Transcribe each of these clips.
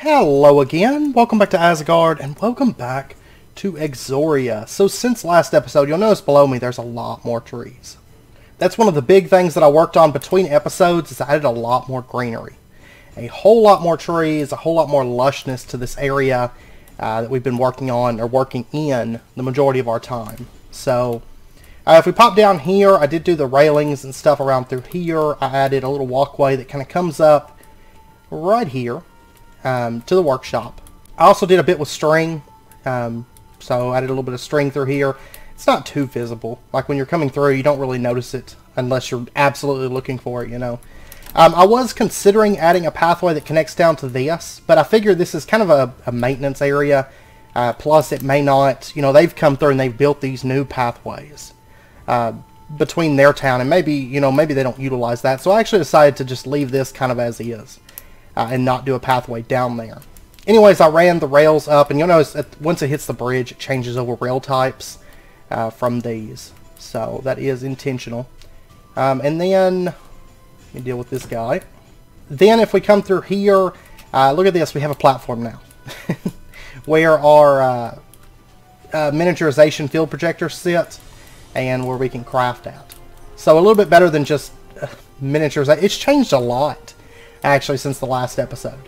Hello again, welcome back to Asgard, and welcome back to Exoria. So since last episode, you'll notice below me there's a lot more trees. That's one of the big things that I worked on between episodes, is I added a lot more greenery. A whole lot more trees, a whole lot more lushness to this area that we've been working on, or working in, the majority of our time. So, if we pop down here, I did do the railings and stuff around through here. I added a little walkway that kind of comes up right here. To the workshop. I also did a bit with string, so I added a little bit of string through here. It's not too visible. Like when you're coming through, you don't really notice it unless you're absolutely looking for it, you know. I was considering adding a pathway that connects down to this, but I figured this is kind of a maintenance area. Plus, it may not, you know, they've come through and they've built these new pathways between their town, and maybe, you know, maybe they don't utilize that. So I actually decided to just leave this kind of as is. And not do a pathway down there. Anyways, I ran the rails up, and you'll notice that once it hits the bridge, it changes over rail types from these. So that is intentional. And then, let me deal with this guy. Then if we come through here, look at this, we have a platform now. Where our miniaturization field projectors sit, and where we can craft at. So a little bit better than just miniaturization. It's changed a lot. Actually, since the last episode.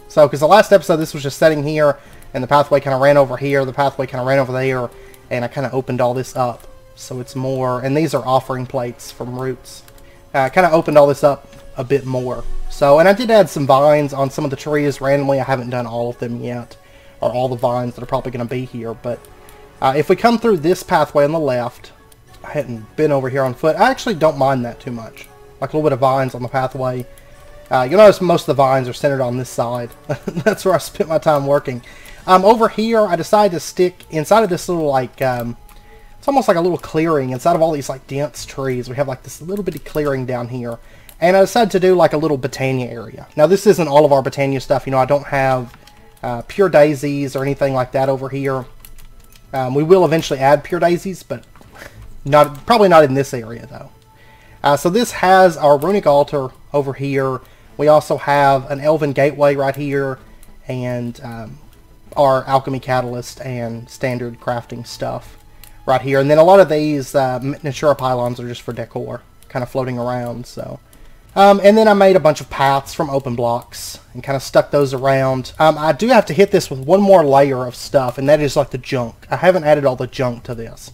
So, because the last episode, this was just sitting here, and the pathway kind of ran over here, the pathway kind of ran over there, and I kind of opened all this up. So it's more, and these are offering plates from roots. Kind of opened all this up a bit more. So, and I did add some vines on some of the trees randomly. I haven't done all of them yet, or all the vines that are probably going to be here. But if we come through this pathway on the left, I hadn't been over here on foot. I actually don't mind that too much. Like a little bit of vines on the pathway. You'll notice most of the vines are centered on this side. That's where I spent my time working. Over here, I decided to stick inside of this little, like, it's almost like a little clearing. Inside of all these, like, dense trees, we have, like, this little bitty clearing down here. And I decided to do, like, a little Botania area. Now, this isn't all of our Botania stuff. You know, I don't have pure daisies or anything like that over here. We will eventually add pure daisies, but probably not in this area, though. So this has our runic altar over here. We also have an elven gateway right here, and our alchemy catalyst and standard crafting stuff right here. And then a lot of these Natura pylons are just for decor, kind of floating around. So, and then I made a bunch of paths from open blocks and kind of stuck those around. I do have to hit this with one more layer of stuff, and that is like the junk. I haven't added all the junk to this.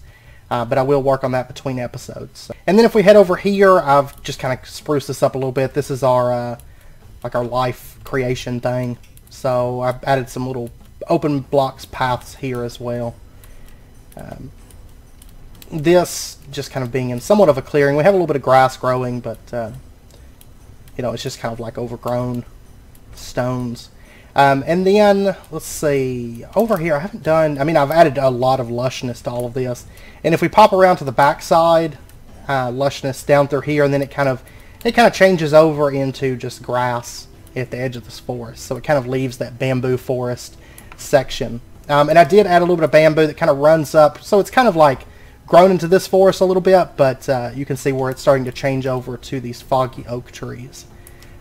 But I will work on that between episodes. And then if we head over here, I've just kind of spruced this up a little bit. This is our, like our life creation thing. So I've added some little open blocks paths here as well. This just kind of being in somewhat of a clearing. We have a little bit of grass growing, but, you know, it's just kind of like overgrown stones. And then, let's see, over here I haven't done, I mean, I've added a lot of lushness to all of this. And if we pop around to the back side, lushness down through here, and then it kind of changes over into just grass at the edge of this forest. So it kind of leaves that bamboo forest section. And I did add a little bit of bamboo that kind of runs up, so it's kind of like grown into this forest a little bit, but you can see where it's starting to change over to these foggy oak trees.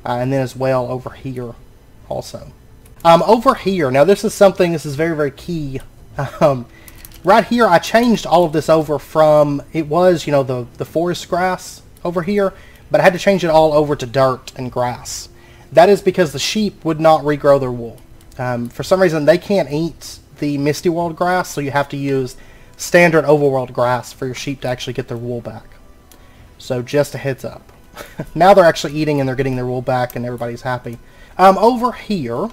And then as well over here also. Over here, now this is very, very key. Right here, I changed all of this over from, it was, you know, the forest grass over here, but I had to change it all over to dirt and grass. That is because the sheep would not regrow their wool. For some reason, they can't eat the Misty World grass, so you have to use standard overworld grass for your sheep to actually get their wool back. So just a heads up. Now they're actually eating and they're getting their wool back and everybody's happy. Over here,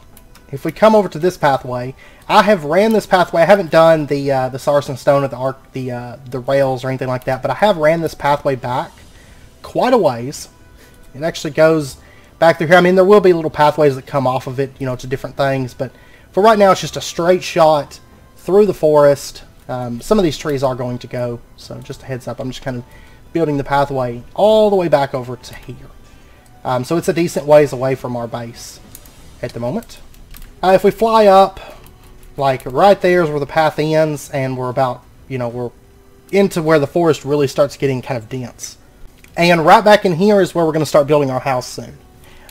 if we come over to this pathway, I have ran this pathway. I haven't done the Sarsen Stone or the rails or anything like that, but I have ran this pathway back quite a ways. It actually goes back through here. I mean, there will be little pathways that come off of it, you know, to different things, but for right now, it's just a straight shot through the forest. Some of these trees are going to go, so just a heads up. I'm just kind of building the pathway all the way back over to here. So it's a decent ways away from our base at the moment. If we fly up, like right there is where the path ends, and we're about, you know, we're into where the forest really starts getting kind of dense. And right back in here is where we're going to start building our house soon.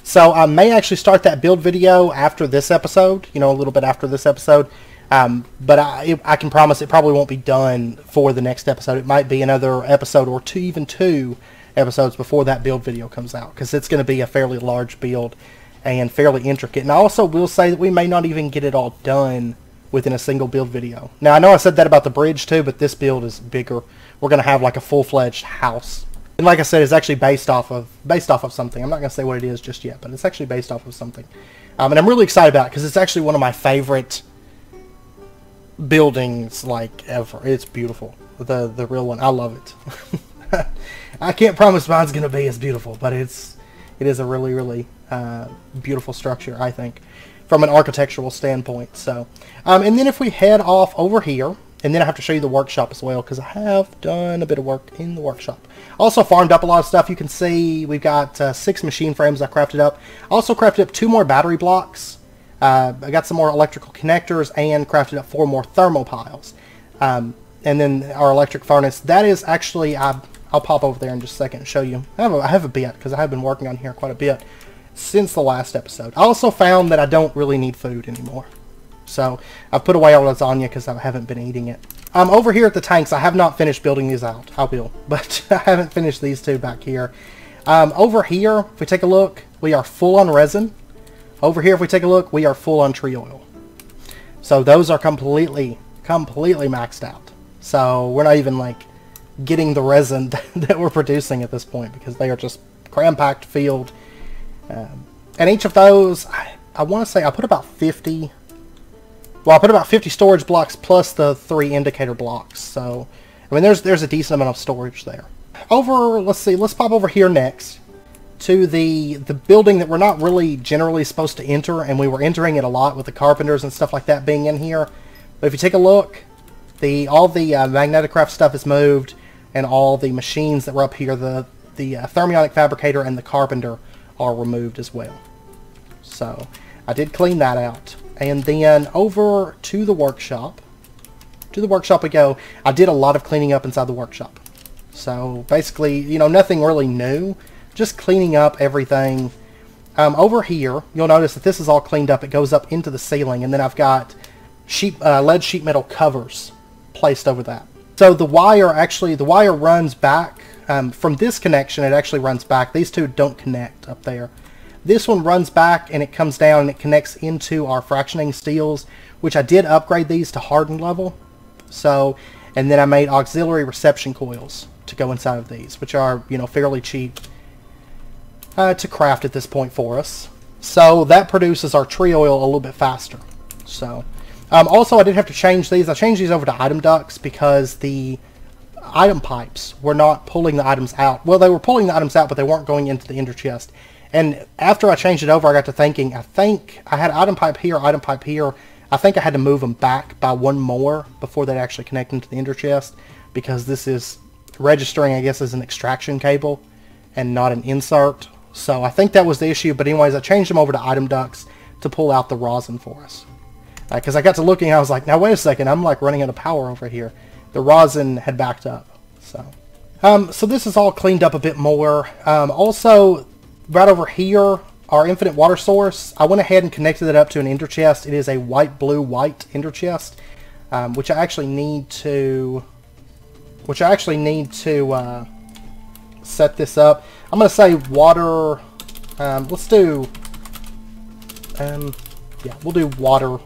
So I may actually start that build video after this episode, you know, a little bit after this episode. But I can promise it probably won't be done for the next episode. It might be another episode or two, even 2 episodes before that build video comes out, because it's going to be a fairly large build and fairly intricate. And I also will say that we may not even get it all done within a single build video. Now, I know I said that about the bridge too, but this build is bigger. We're going to have like a full-fledged house. And like I said, it's actually based off of something. I'm not going to say what it is just yet, but it's actually based off of something. And I'm really excited about it because it's actually one of my favorite buildings like ever. It's beautiful. The real one. I love it. I can't promise mine's going to be as beautiful, but it is a really, really beautiful structure, I think, from an architectural standpoint. So, and then if we head off over here, and then I have to show you the workshop as well, because I have done a bit of work in the workshop. Also farmed up a lot of stuff. You can see we've got 6 machine frames I crafted up. I also crafted up 2 more battery blocks. I got some more electrical connectors and crafted up 4 more thermopiles. And then our electric furnace. That is actually, I'll pop over there in just a second and show you. I have a bit, because I have been working on here quite a bit since the last episode. I also found that I don't really need food anymore. So I've put away our lasagna because I haven't been eating it. Over here at the tanks, I have not finished building these out. I will, but I haven't finished these 2 back here. Over here, if we take a look, we are full on resin. Over here, if we take a look, we are full on tree oil. So those are completely maxed out. So we're not even like getting the resin that we're producing at this point, because they are just cram-packed, filled. And each of those, I want to say I put about 50. Well, I put about 50 storage blocks plus the 3 indicator blocks. So, I mean, there's a decent amount of storage there. Let's see, let's pop over here next to the building that we're not really generally supposed to enter, and we were entering it a lot with the carpenters and stuff like that being in here. But if you take a look, all the Magneticraft stuff is moved, and all the machines that were up here, the thermionic fabricator and the carpenter, are removed as well. So I did clean that out. And then over to the workshop. To the workshop we go. I did a lot of cleaning up inside the workshop. So basically, you know, nothing really new. Just cleaning up everything. Over here, you'll notice that this is all cleaned up. It goes up into the ceiling. And then I've got lead sheet metal covers placed over that. So the wire runs back. From this connection, it actually runs back. These 2 don't connect up there. This one runs back and it comes down and it connects into our fractioning steels, which I did upgrade these to hardened level. So, and then I made auxiliary reception coils to go inside of these, which are, you know, fairly cheap to craft at this point for us. So that produces our tree oil a little bit faster. So, also I did have to change these. I changed these over to item ducts because the item pipes were not pulling the items out. Well, they were pulling the items out, but they weren't going into the ender chest. And after I changed it over, I got to thinking, I think I had item pipe here, item pipe here. I think I had to move them back by 1 more before they'd actually connect into the ender chest, because this is registering, I guess, as an extraction cable and not an insert. So I think that was the issue. But anyways, I changed them over to item ducts to pull out the rosin for us. Because I got to looking, I was like, now wait a second, I'm like running out of power over here. The rosin had backed up. So this is all cleaned up a bit more. Also, right over here, our infinite water source, I went ahead and connected it up to an ender chest. It is a white, blue, white ender chest, which I actually need to set this up. I'm going to say water, let's do, yeah, we'll do water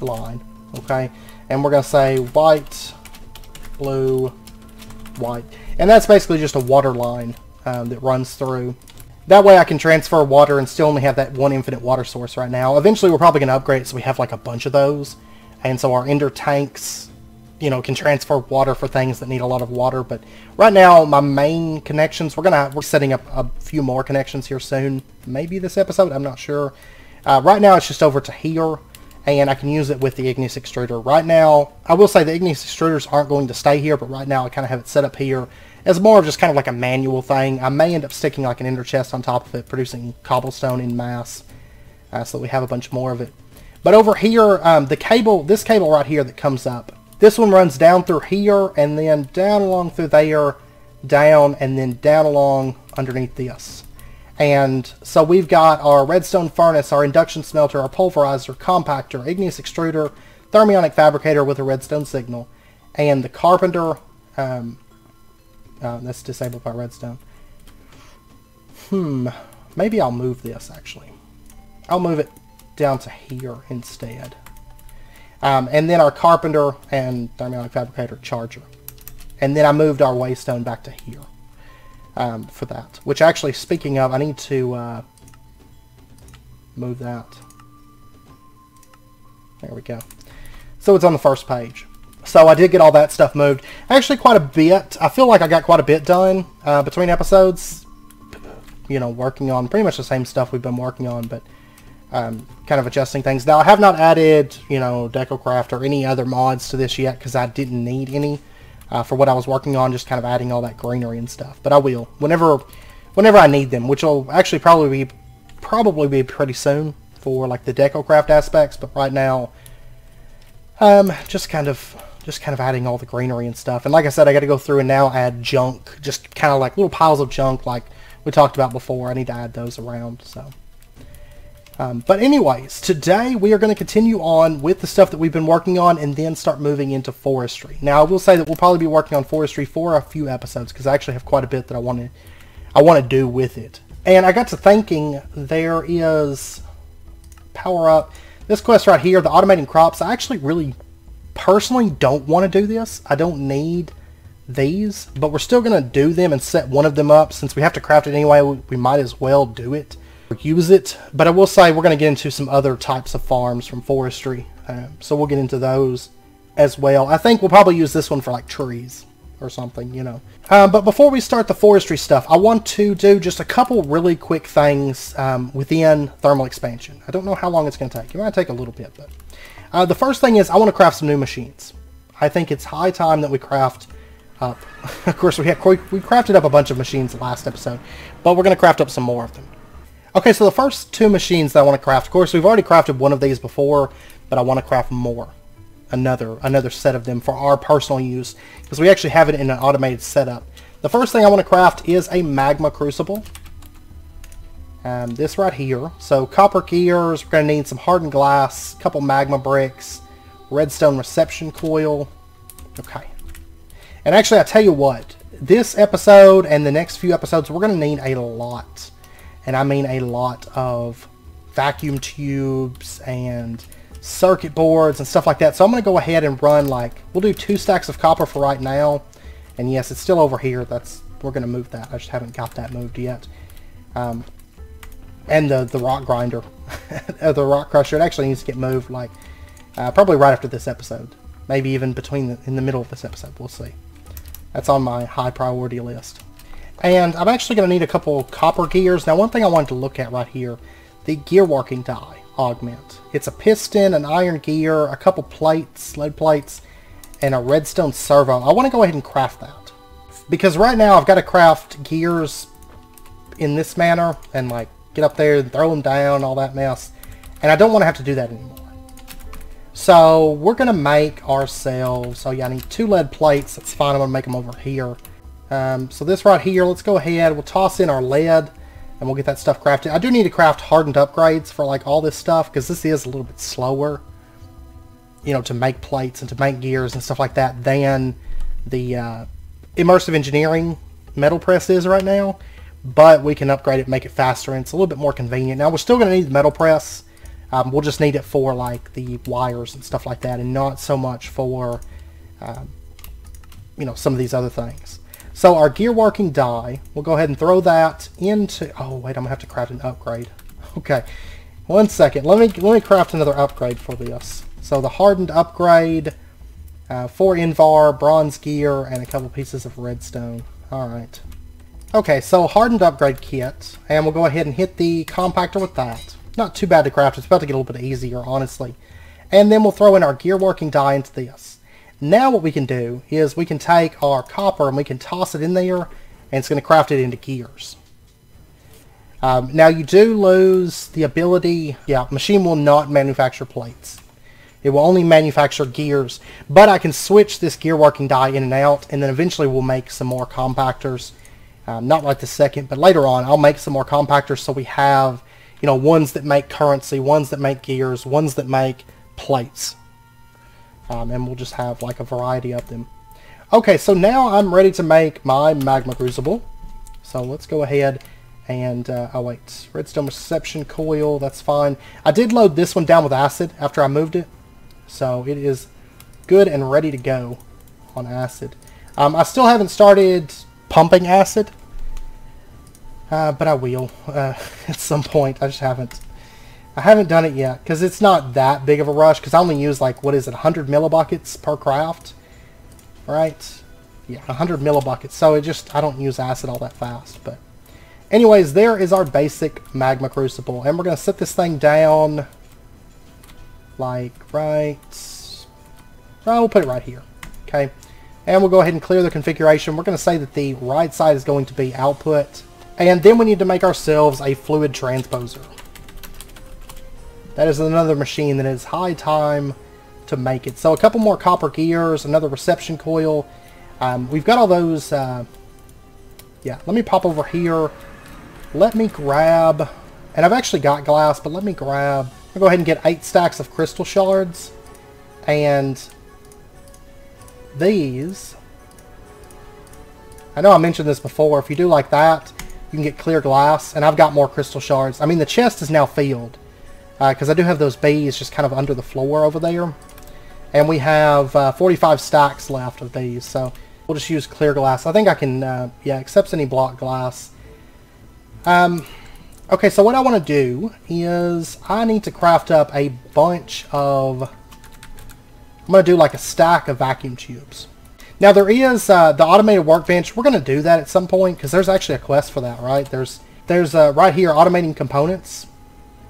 line, okay? And we're going to say white, blue, white. And that's basically just a water line that runs through. That way I can transfer water and still only have that 1 infinite water source right now. Eventually we're probably going to upgrade it so we have like a bunch of those. And so our ender tanks, you know, can transfer water for things that need a lot of water. But right now my main connections, we're setting up a few more connections here soon. Maybe this episode, I'm not sure. Right now it's just over to here. And I can use it with the igneous extruder. Right now, I will say the igneous extruders aren't going to stay here, but right now I kind of have it set up here as more of just kind of like a manual thing. I may end up sticking like an ender chest on top of it, producing cobblestone in mass, so that we have a bunch more of it. But over here, this cable right here that comes up, this one runs down through here, and then down along through there, down, and then down along underneath this. And so we've got our redstone furnace, our induction smelter, our pulverizer, compactor, igneous extruder, thermionic fabricator with a redstone signal, and the carpenter. That's disabled by redstone. Maybe I'll move this, actually. I'll move it down to here instead. And then our carpenter and thermionic fabricator charger. And then I moved our waystone back to here for that. Which actually, speaking of, I need to move that. There we go. So it's on the first page. So I did get all that stuff moved. Actually, quite a bit. I feel like I got quite a bit done between episodes. You know, working on pretty much the same stuff we've been working on, but kind of adjusting things. Now, I have not added, you know, DecoCraft or any other mods to this yet because I didn't need any for what I was working on, just kind of adding all that greenery and stuff. But I will, whenever I need them, which will actually probably be pretty soon for like the DecoCraft aspects. But right now, just kind of adding all the greenery and stuff. And like I said, I got to go through and now add junk, just kind of like little piles of junk like we talked about before. I need to add those around. So, but anyways, today we are going to continue on with the stuff that we've been working on and then start moving into forestry. Now, I will say that we'll probably be working on forestry for a few episodes because I actually have quite a bit that I want to do with it. And I got to thinking, there is power up this quest right here, the automating crops. I actually really personally don't want to do this. I don't need these, but we're still going to do them and set one of them up. Since we have to craft it anyway, we might as well do it or use it. But I will say we're going to get into some other types of farms from forestry, so we'll get into those as well. I think we'll probably use this one for like trees or something, you know. But before we start the forestry stuff, I want to do just a couple really quick things within thermal expansion. I don't know how long it's going to take. It might take a little bit, but the first thing is I want to craft some new machines. I think it's high time that we craft up. Of course, we crafted up a bunch of machines last episode, but we're going to craft up some more of them. Okay, so the first two machines that I want to craft, of course, we've already crafted one of these before, but I want to craft more. Another set of them for our personal use, because we actually have it in an automated setup. The first thing I want to craft is a magma crucible. This right here. So copper gears, we're going to need some hardened glass, a couple magma bricks, redstone reception coil. Okay. And actually, I tell you what, this episode and the next few episodes, we're going to need a lot. And I mean a lot of vacuum tubes and circuit boards and stuff like that. So I'm going to go ahead and run we'll do 2 stacks of copper for right now. And yes, it's still over here. We're going to move that. I just haven't got that moved yet. And the rock grinder, the rock crusher, it actually needs to get moved probably right after this episode. Maybe even in the middle of this episode. We'll see. That's on my high priority list. And I'm actually going to need a couple copper gears. Now, one thing I wanted to look at right here, the gear working die augment. It's a piston, an iron gear, a couple plates, lead plates, and a redstone servo. I want to go ahead and craft that. Because right now I've got to craft gears in this manner and get up there and throw them down, all that mess. And I don't want to have to do that anymore. So we're going to make ourselves, I need 2 lead plates. That's fine, I'm going to make them over here. So this right here, let's go ahead, we'll toss in our lead and we'll get that stuff crafted. I do need to craft hardened upgrades for all this stuff because this is a little bit slower, you know, to make plates and to make gears and stuff like that than the immersive engineering metal press is right now. But we can upgrade it and make it faster, and it's a little bit more convenient. Now, we're still going to need the metal press. We'll just need it for the wires and stuff like that, and not so much for you know, some of these other things. So our gear working die, we'll go ahead and throw that into... Oh, wait, I'm going to have to craft an upgrade. Okay, 1 second. Let me craft another upgrade for this. So the hardened upgrade, 4 Invar, bronze gear, and a couple pieces of redstone. Alright. Okay, so hardened upgrade kit, and we'll go ahead and hit the compactor with that. Not too bad to craft, it's about to get a little bit easier, honestly. And then we'll throw in our gear working die into this. Now what we can do is we can take our copper and we can toss it in there, and it's going to craft it into gears. Now you do lose the ability, machine will not manufacture plates. It will only manufacture gears, but I can switch this gear working die in and out, and then eventually we'll make some more compactors Not right this second, but later on I'll make some more compactors so we have, you know, ones that make currency, ones that make gears, ones that make plates. And we'll just have like a variety of them. Okay, so now I'm ready to make my magma crucible. So let's go ahead and, oh wait, redstone reception coil, that's fine. I did load this one down with acid after I moved it. So it is good and ready to go on acid. I still haven't started pumping acid. But I will at some point. I just haven't. I haven't done it yet because it's not that big of a rush because I only use like, what is it, 100 millibuckets per craft, right? Yeah, 100 millibuckets. So it just, I don't use acid all that fast. But anyways, there is our basic magma crucible, and we're gonna set this thing down like right. We'll put it right here. Okay, and we'll go ahead and clear the configuration. We're gonna say that the right side is going to be output. And then we need to make ourselves a fluid transposer. That is another machine that is high time to make it. So a couple more copper gears, another reception coil. We've got all those. Yeah, let me pop over here. Let me grab, and I've actually got glass, but let me grab, I'll go ahead and get 8 stacks of crystal shards. And these, I know I mentioned this before, if you do like that, you can get clear glass, and I've got more crystal shards. I mean, the chest is now filled, because I do have those bees just kind of under the floor over there. And we have 45 stacks left of these, so we'll just use clear glass. I think I can, yeah, accepts any block glass. Okay, so what I want to do is I need to craft up a bunch of, I'm going to do like a stack of vacuum tubes. Now there is the automated workbench. We're going to do that at some point because there's actually a quest for that, right? There's right here, automating components.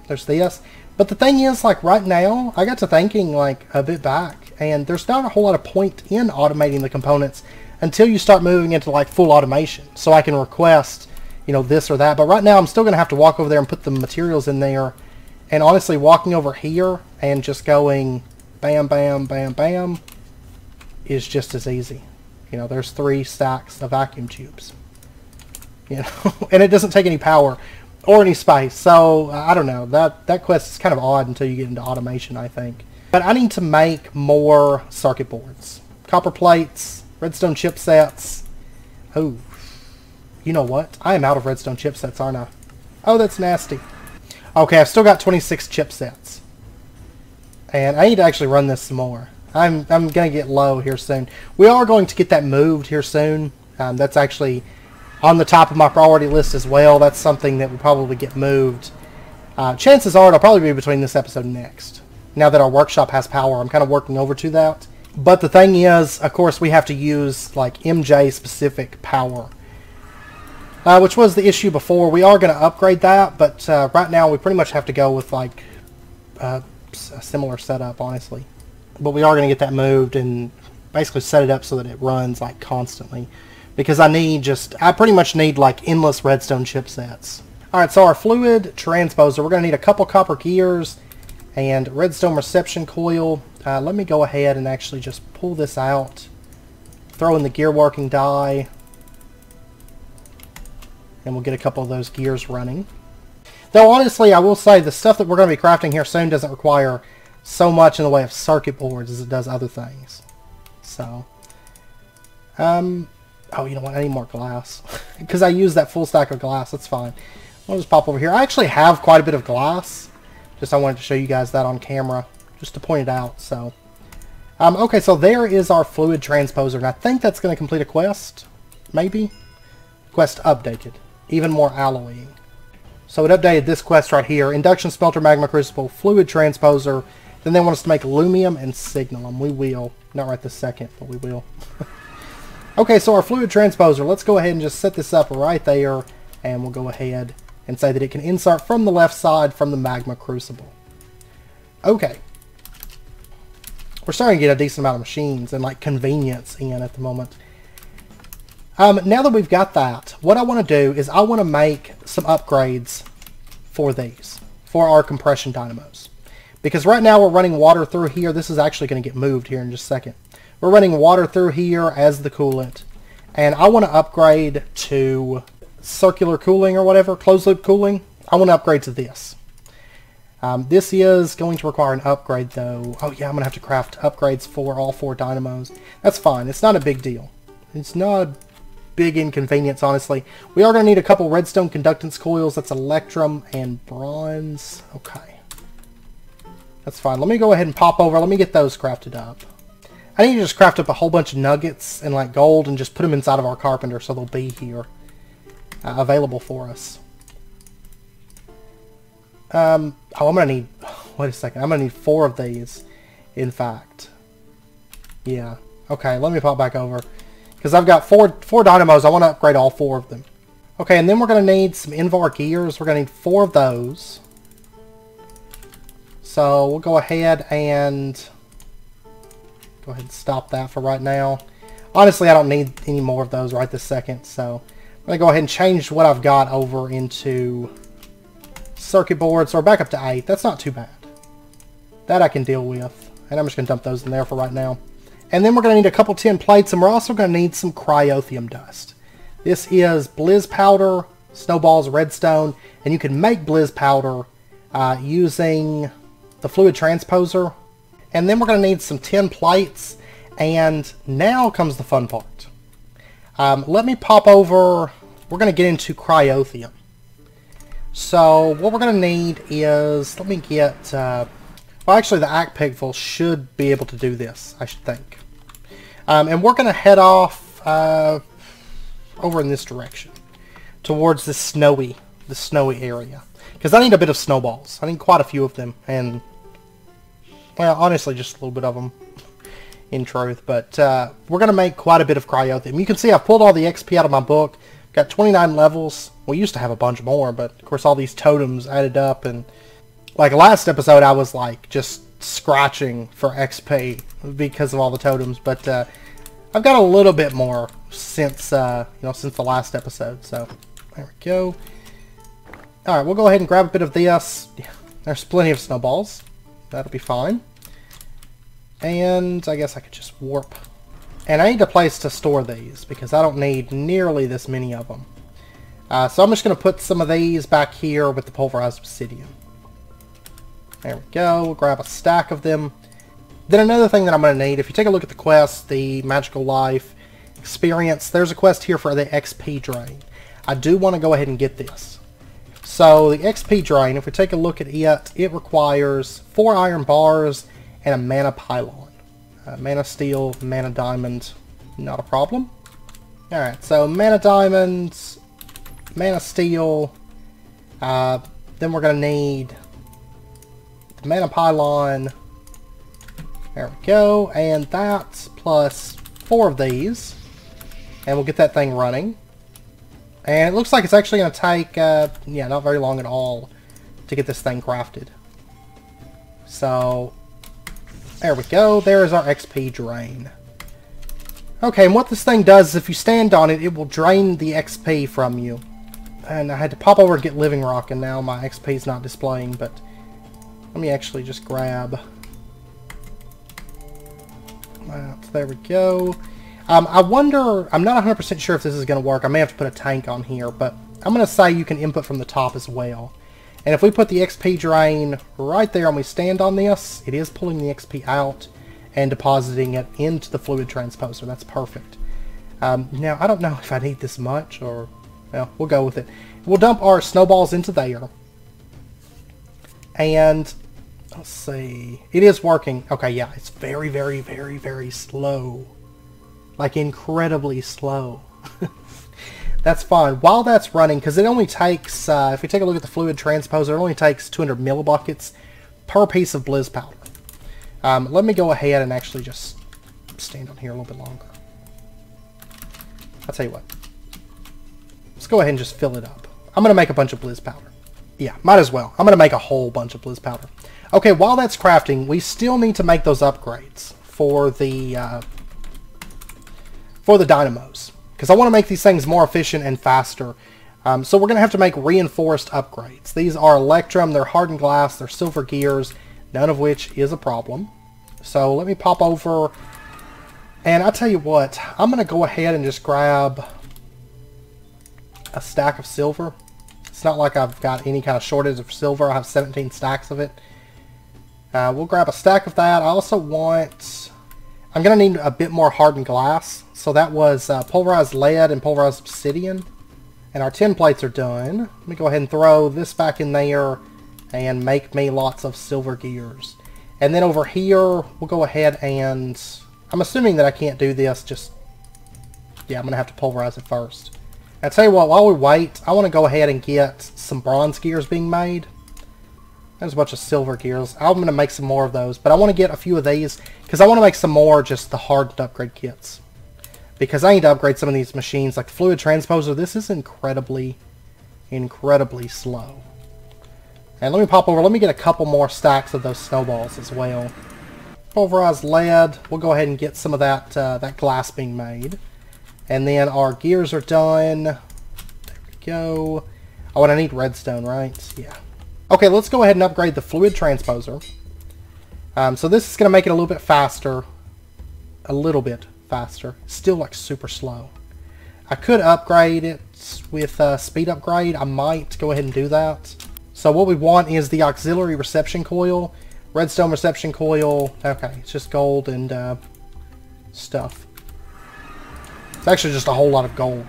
There's this. But the thing is, like right now, I got to thinking like a bit back, and there's not a whole lot of point in automating the components until you start moving into like full automation. So I can request, you know, this or that. But right now I'm still going to have to walk over there and put the materials in there. And honestly, walking over here and just going bam, bam, bam, bam is just as easy. You know, there's 3 stacks of vacuum tubes. You know, and it doesn't take any power or any space. So I don't know. That quest is kind of odd until you get into automation, I think. But I need to make more circuit boards, copper plates, redstone chipsets. Oh, you know what? I am out of redstone chipsets, aren't I? Oh, that's nasty. Okay, I've still got 26 chipsets, and I need to actually run this some more. I'm going to get low here soon. We are going to get that moved here soon. That's actually on the top of my priority list as well. That's something that will probably get moved. Chances are it'll probably be between this episode and next. Now that our workshop has power, I'm kind of working over to that. But the thing is, of course, we have to use like MJ specific power, which was the issue before. We are going to upgrade that, but right now we pretty much have to go with like a similar setup, honestly. But we are going to get that moved and basically set it up so that it runs like constantly, because I pretty much need like endless redstone chipsets. Alright, so our fluid transposer, we're going to need a couple copper gears and redstone reception coil. Let me go ahead and actually just pull this out, throw in the gear working die, and we'll get a couple of those gears running. Though honestly, I will say the stuff that we're going to be crafting here soon doesn't require so much in the way of circuit boards as it does other things. So, oh, you know what? I need more glass because I used that full stack of glass. That's fine. I'll just pop over here. I actually have quite a bit of glass. Just I wanted to show you guys that on camera, just to point it out. So, okay, so there is our fluid transposer, and I think that's going to complete a quest. Maybe quest updated. Even more alloying. So it updated this quest right here: induction smelter, magma crucible, fluid transposer. Then they want us to make lumium and signalum. We will. Not right this second, but we will. Okay, so our fluid transposer, let's go ahead and just set this up right there, and we'll go ahead and say that it can insert from the left side from the magma crucible. Okay. We're starting to get a decent amount of machines and like convenience in at the moment. Now that we've got that, what I want to do is I want to make some upgrades for these, for our compression dynamos. Because right now we're running water through here. This is actually going to get moved here in just a second. We're running water through here as the coolant. And I want to upgrade to circular cooling or whatever, closed loop cooling. I want to upgrade to this. This is going to require an upgrade though. Oh yeah, I'm going to have to craft upgrades for all 4 dynamos. That's fine. It's not a big deal. It's not a big inconvenience, honestly. We are going to need a couple redstone conductance coils. That's electrum and bronze. Okay. That's fine. Let me go ahead and pop over. Let me get those crafted up. I need to just craft up a whole bunch of nuggets and like gold and just put them inside of our carpenter so they'll be here available for us. I'm gonna need, wait a second, I'm gonna need 4 of these, in fact. Yeah, okay, let me pop back over, because I've got four dynamos. I want to upgrade all 4 of them. Okay, and then we're gonna need some Invar gears. We're gonna need 4 of those. So we'll go ahead and stop that for right now. Honestly, I don't need any more of those right this second, so I'm gonna go ahead and change what I've got over into circuit boards. So we're back up to 8. That's not too bad. That I can deal with. And I'm just going to dump those in there for right now. And then we're going to need a couple tin plates, and we're also going to need some Cryotheum dust. This is Blizz powder, snowballs, redstone, and you can make Blizz powder using the fluid transposer. And then we're going to need some tin plates, and now comes the fun part. Let me pop over. We're going to get into Cryotheum. So what we're going to need is, let me get, well actually the Act Pigful should be able to do this, I should think. And we're going to head off over in this direction, towards the snowy area. Because I need a bit of snowballs. I need quite a few of them, and, well, honestly just a little bit of them, in truth. But we're going to make quite a bit of Cryotheum. You can see I've pulled all the XP out of my book. Got 29 levels. We used to have a bunch more, but of course all these totems added up, and like last episode I was like just scratching for XP because of all the totems, but I've got a little bit more since since the last episode. So there we go. All right, we'll go ahead and grab a bit of this. Yeah, there's plenty of snowballs. That'll be fine. And I guess I could just warp. And I need a place to store these, because I don't need nearly this many of them. So I'm just going to put some of these back here with the pulverized obsidian. There we go. We'll grab a stack of them. Then another thing that I'm going to need, if you take a look at the quest, the Magical Life experience, there's a quest here for the XP drain. I do want to go ahead and get this. So the XP drain, if we take a look at it, it requires 4 iron bars and a mana pylon. Mana steel, mana diamond, not a problem. Alright, so mana diamonds, mana steel, then we're going to need the mana pylon. There we go, and that plus 4 of these, and we'll get that thing running. And it looks like it's actually going to take, yeah, not very long at all to get this thing crafted. So there we go. There is our XP drain. Okay, and what this thing does is if you stand on it, it will drain the XP from you. And I had to pop over and get living rock, and now my XP is not displaying, but let me actually just grab that. There we go. I wonder, I'm not 100% sure if this is going to work. I may have to put a tank on here, but I'm going to say you can input from the top as well. And if we put the XP drain right there and we stand on this, it is pulling the XP out and depositing it into the fluid transposer. That's perfect. Now, I don't know if I need this much, or, well, we'll go with it. We'll dump our snowballs into there. And, let's see, it is working. Okay, yeah, it's very, very, very, very slow. Like, incredibly slow. That's fine. While that's running, because it only takes, if we take a look at the fluid transposer, it only takes 200 millibuckets per piece of Blizz powder. Let me go ahead and actually just stand on here a little bit longer. I'll tell you what. Let's go ahead and just fill it up. I'm going to make a bunch of Blizz powder. Yeah, might as well. I'm going to make a whole bunch of Blizz powder. Okay, while that's crafting, we still need to make those upgrades for the dynamos, because I want to make these things more efficient and faster. So we're going to have to make reinforced upgrades. These are electrum, they're hardened glass, they're silver gears, none of which is a problem. So let me pop over And I tell you what, I'm going to go ahead and just grab a stack of silver. It's not like I've got any kind of shortage of silver. I have 17 stacks of it. We'll grab a stack of that. I also want... I'm going to need a bit more hardened glass. So that was pulverized lead and pulverized obsidian. And our tin plates are done. Let me go ahead and throw this back in there and make me lots of silver gears. And then over here, we'll go ahead and... I'm assuming that I can't do this just... Yeah, I'm going to have to pulverize it first. I'll tell you what, while we wait, I want to go ahead and get some bronze gears being made. There's a bunch of silver gears. I'm going to make some more of those, but I want to get a few of these because I want to make some more just the hardened upgrade kits. Because I need to upgrade some of these machines, like the fluid transposer. This is incredibly slow. And let me pop over. Let me get a couple more stacks of those snowballs as well. Pulverized lead. We'll go ahead and get some of that that glass being made. And then our gears are done. There we go. Oh, and I need redstone, right? Yeah. Okay, let's go ahead and upgrade the fluid transposer. So this is going to make it a little bit faster. A little bit faster. Still like super slow. I could upgrade it with speed upgrade. I might go ahead and do that. So what we want is the auxiliary reception coil, redstone reception coil. Okay, it's just gold and stuff. It's actually just a whole lot of gold.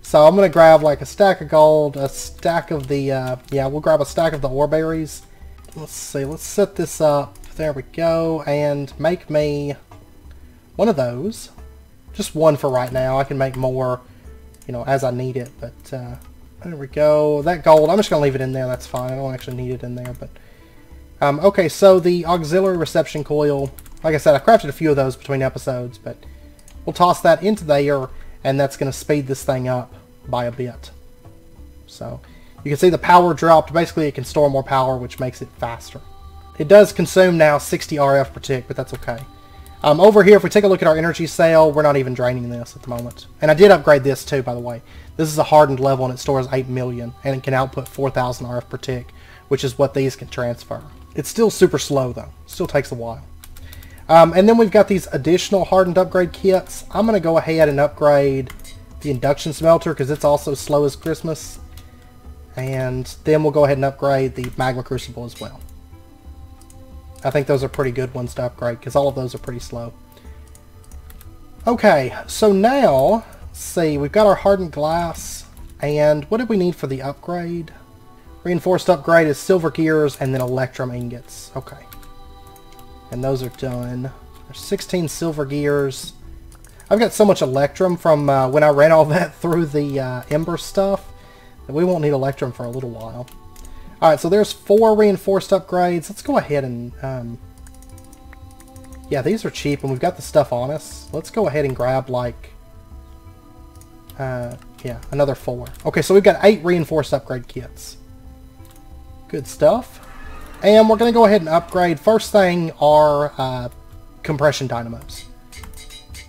So I'm going to grab like a stack of gold, a stack of the, yeah, we'll grab a stack of the ore berries. Let's see, let's set this up. There we go, and make me one of those. Just one for right now. I can make more, you know, as I need it, but there we go. That gold, I'm just going to leave it in there. That's fine. I don't actually need it in there, but okay, so the auxiliary reception coil, like I said, I crafted a few of those between episodes, but we'll toss that into there, and that's going to speed this thing up by a bit. So you can see the power dropped. Basically, it can store more power, which makes it faster. It does consume now 60 RF per tick, but that's okay. Over here, if we take a look at our energy cell, we're not even draining this at the moment. And I did upgrade this too, by the way. This is a hardened level, and it stores 8 million, and it can output 4,000 RF per tick, which is what these can transfer. It's still super slow, though. Still takes a while. And then we've got these additional hardened upgrade kits. I'm going to go ahead and upgrade the induction smelter because it's also slow as Christmas. And then we'll go ahead and upgrade the magma crucible as well. I think those are pretty good ones to upgrade because all of those are pretty slow. Okay, so now, let's see, we've got our hardened glass. And what did we need for the upgrade? Reinforced upgrade is silver gears and then electrum ingots. Okay. And those are done. There's 16 silver gears. I've got so much electrum from when I ran all that through the ember stuff that we won't need electrum for a little while. Alright, so there's 4 reinforced upgrades. Let's go ahead and... yeah, these are cheap and we've got the stuff on us. Let's go ahead and grab like... yeah, another 4. Okay, so we've got 8 reinforced upgrade kits. Good stuff. And we're going to go ahead and upgrade, first thing, our compression dynamos.